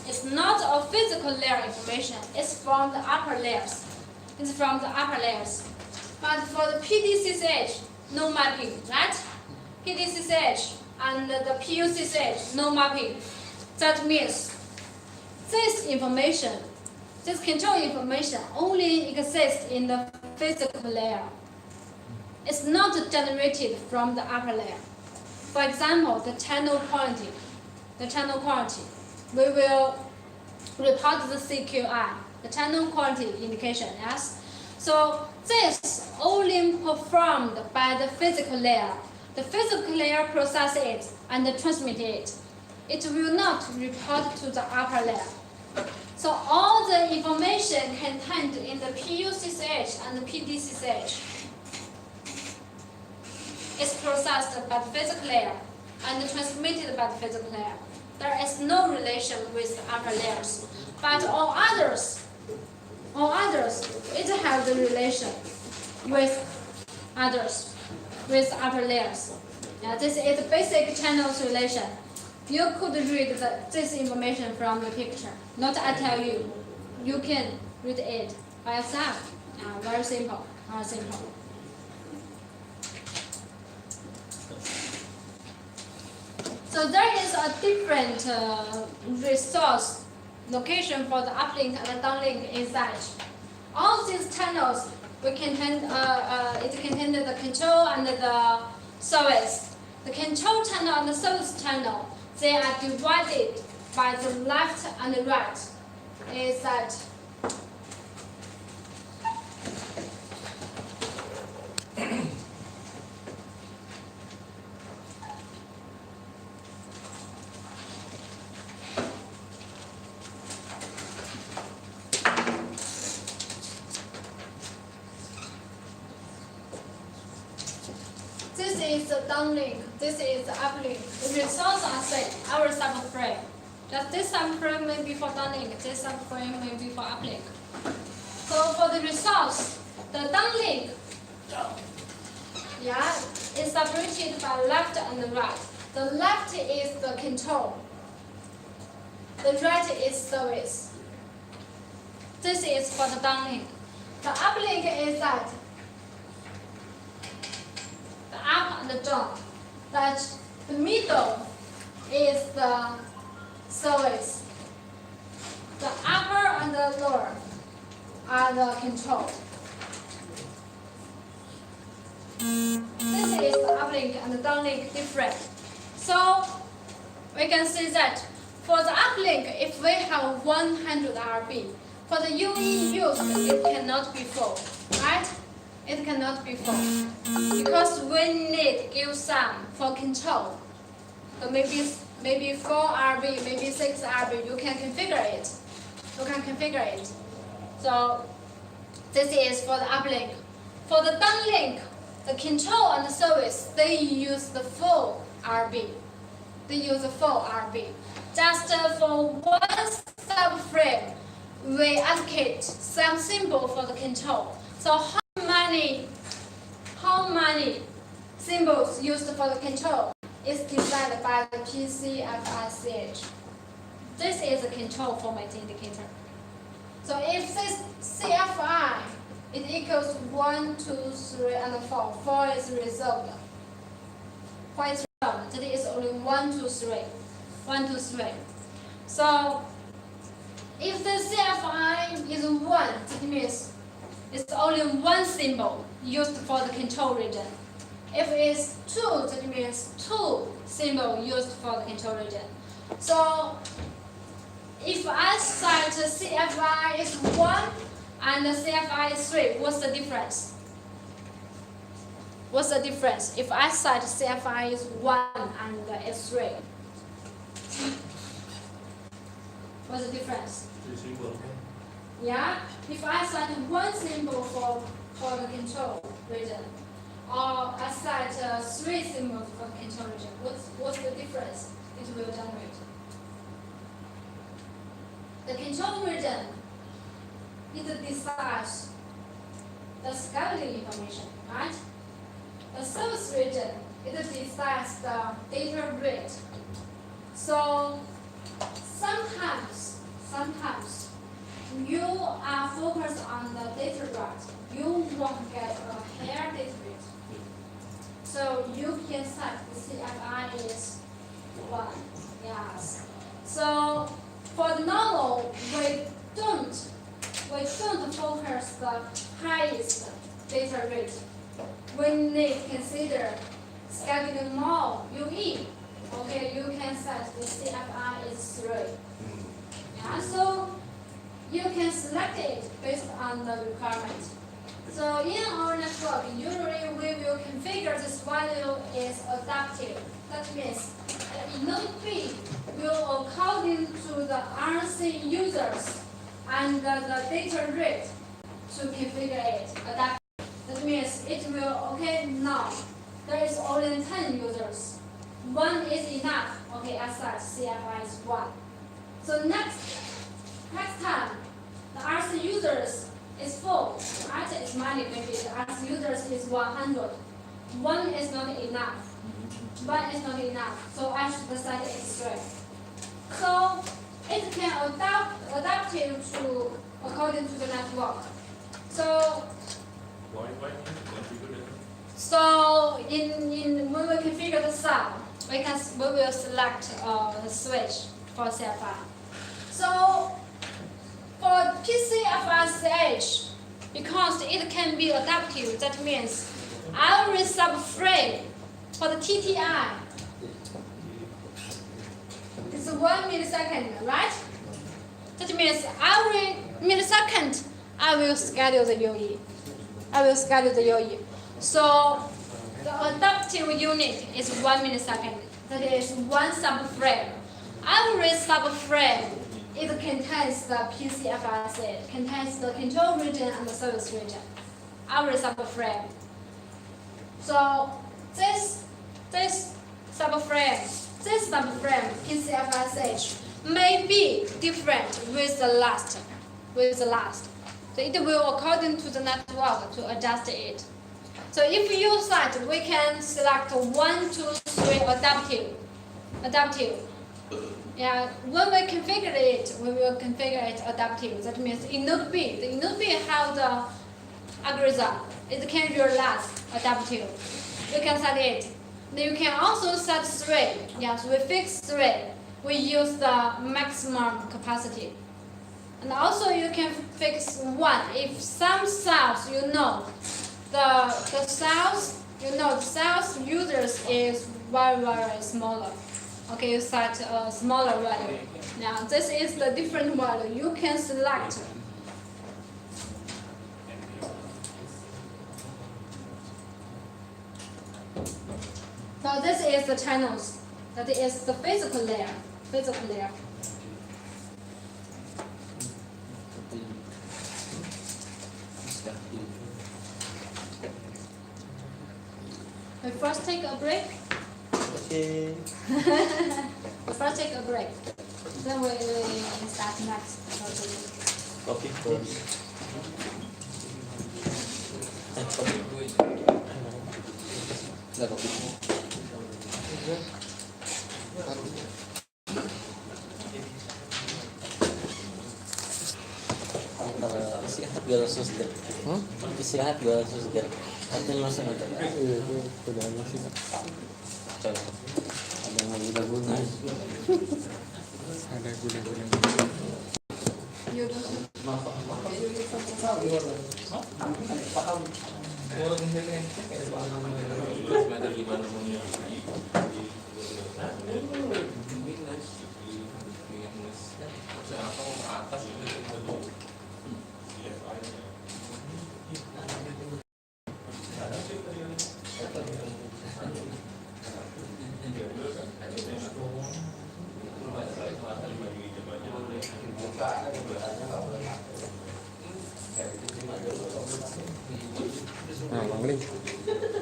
It's not a physical layer information. It's from the upper layers. But for the PDCCH, no mapping, right? PDCCH and the PUCCH, no mapping. That means this information, this control information only exists in the physical layer. It's not generated from the upper layer. For example, the channel quality. We will report the CQI, the channel quality indication, yes? So This only performed by the physical layer. The physical layer processes it and transmits it. It will not report to the upper layer. So all the information contained in the PUCCH and the PDCCH is processed by the physical layer and transmitted by the physical layer. There is no relation with the upper layers. But all others, it has the relation with others, with upper layers. Yeah, this is the basic channels relation. You could read this information from the picture. Not I tell you. You can read it by yourself. Very simple. Very simple. So there is a different resource location for the uplink and the downlink inside. All these channels it contains the control and the service. The control channel and the service channel, they are divided by the left and the right. Is that this is the downlink, this is the uplink. The resources are same, our subframe. Just this subframe may be for downlink, this subframe may be for uplink. So for the resource, the downlink, is separated by left and the right. The left is the control. The right is service. This is for the downlink. The uplink is that the up and the down. That the middle is the service. The upper and the lower are the control. This is the uplink and the downlink different. So we can see that for the uplink, if we have 100 RB, for the UE used, it cannot be full, right? It cannot be full because we need give some for control. So maybe 4 RB, maybe 6 RB. You can configure it. You can configure it. So this is for the uplink. For the downlink, the control and the service, they use the full RB. They use the full RB. Just for one subframe, we allocate some symbol for the control. So how many symbols used for the control is defined by the PCFICH. This is the control format indicator. So if this CFI it equals 1, 2, 3, and 4. 4 is reserved. 4 is reserved. That is only 1, 2, 3. 1, 2, 3. So if the CFI is 1, that means it's only one symbol used for the control region. If it's 2, that means 2 symbols used for the control region. So if I set CFI is 1 and the CFI is 3, what's the difference? What's the difference? If I set CFI is 1 and it's 3, what's the difference? Yeah, if I set one symbol for the control region, or I set 3 symbols for the control region, what's the difference it will generate? The control region, it decides the scheduling information, right? The service region, it decides the data rate. So sometimes you are focused on the data rate. You want to get a higher data rate. So you can set the CFI is 1. Yes. So for the normal, we don't focus the highest data rate. We need to consider scheduling more UE. Okay, you can set the CFI is 3. Yeah, so you can select it based on the requirement. So in our network, usually we will configure this value is adaptive. That means node B will according to the RC users and the data rate to configure it adaptive. That means it will, okay, now there is only 10 users. 1 is enough, okay, as such, CFI is 1. So next time, the RC users is full, right? It's money, maybe the RC users is 100. 1 is not enough. 1 is not enough, so I should set it straight. So it can adaptive to according to the network. So in when we configure the sum, we will select the switch for CFI. So for PCFRCH, because it can be adaptive, that means every subframe for the TTI is 1 millisecond, right? That means every millisecond I will schedule the UE. So the adaptive unit is 1 millisecond. That is 1 subframe. Every subframe it contains the PCFRC, it contains the control region and the service region. Every subframe. So this subframe PCFRCH may be different with the last. So it will according to the network to adjust it. So if you set, we can select 1, 2, 3 adaptive. Yeah, when we configure it, we will configure it adaptive. That means in node B, the node B have the algorithm. It can realize adaptive. You can set it. Then you can also set 3. Yes, we fix 3. We use the maximum capacity. And also you can fix 1. If some cells, the cells users is very, very smaller. Okay, you set a smaller value. Now this is the different value you can select. So this is the channels. That is the physical layer. We first take a break. Okay. We first take a break. Then we start next. Copy first. Copy. Istirahat gak langsung seger. Istirahat gak langsung seger. Artinya langsung ada. Iya, itu udah masih. Coba. Ada yang mau guna. Ada guna.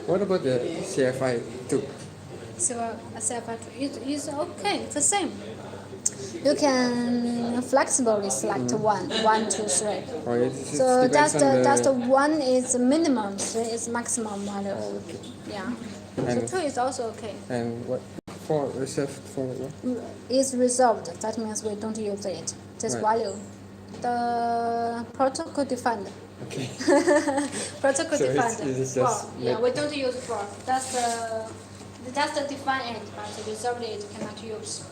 What about the CFI 2? So CFI is okay, it's the same. You can flexibly select 1, 2, 3. Oh, So just 1 is minimum, 3 is maximum value. Oh, okay. Yeah. So And 2 is also okay. And what for reserved for what? It's reserved. That means we don't use it. This Right. value. The protocol defined. Okay. Protocol So defined. it's just 4. Yeah, like- we don't use 4. That's the define it, but reserved it cannot use.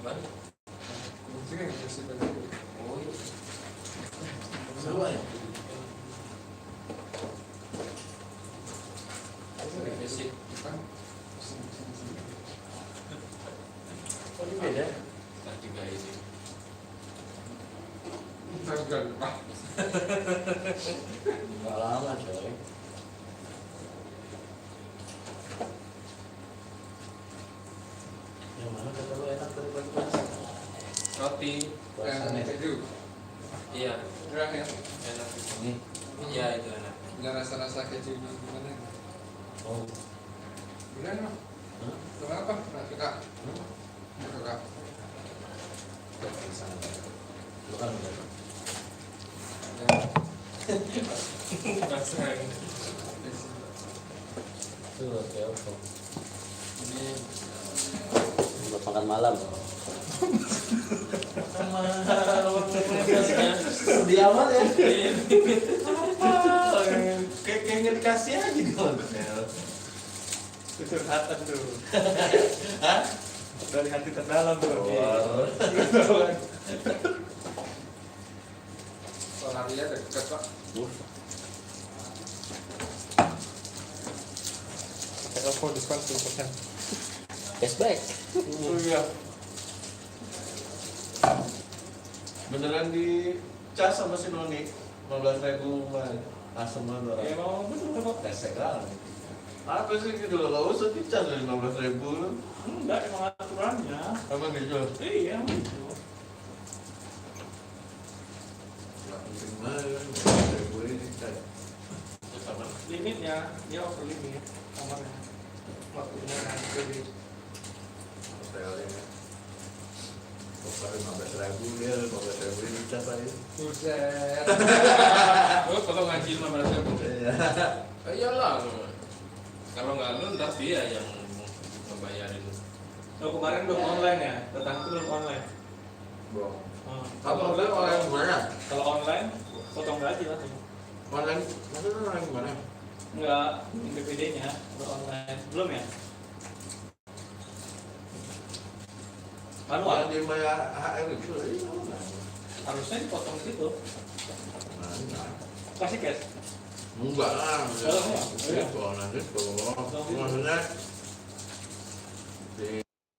Mana? Mungkin yang kasih pada Oh iya. Sama ya? Basic. kan sini. Oh ini beda? Tak juga ini. Kita juga lupa. Nggak lama coy. Yang mana kata lu enak dari kelas? Roti. Puasanya. Keju. Iya, Murah ya. enak. Ini. Iya itu enak. Ada rasa-rasa kejunya gimana? Oh. Gimana? Hah? Kenapa? Nggak suka? Nggak suka. Lu kan udah. Rasa Tuh, oke. Ini buat makan malam. Di amat ya. Kayak nggak dikasih aja gitu. Curhatan tuh. Hah? Dari hati terdalam tuh. Kalau harinya dekat pak. Telepon diskon 10%. Cashback. Oh iya. Beneran di cas sama si Noni 15.000 mah asem banget. Ya mau betul kok. Resek lah. Apa sih gitu loh, gak usah dicas dari 15.000. Enggak emang aturannya. Emang gitu? Iya gitu. Gak penting banget, 15.000 ini kayak sama. Limitnya dia over limit kamarnya. Waktunya nanti di Hotelnya Pokoknya 15.000 dia, 15.000 ini dicas aja. Buset. Oh kalau ngaji 15.000. Iya. Iyalah. Kalau nggak lu ntar dia yang ngebayarin. Oh kemarin belum online ya? Datang itu belum online. Bohong. Oh. Apa online online gimana? Kalau online, potong gaji langsung. Online, maksudnya online gimana? Enggak, BPD-nya kalau online belum ya? Manual Yang dibayar HR itu, iya online. harusnya dipotong gitu. Nah, Kasih cash. enggak lah, Oh, iya. itu online itu. Maksudnya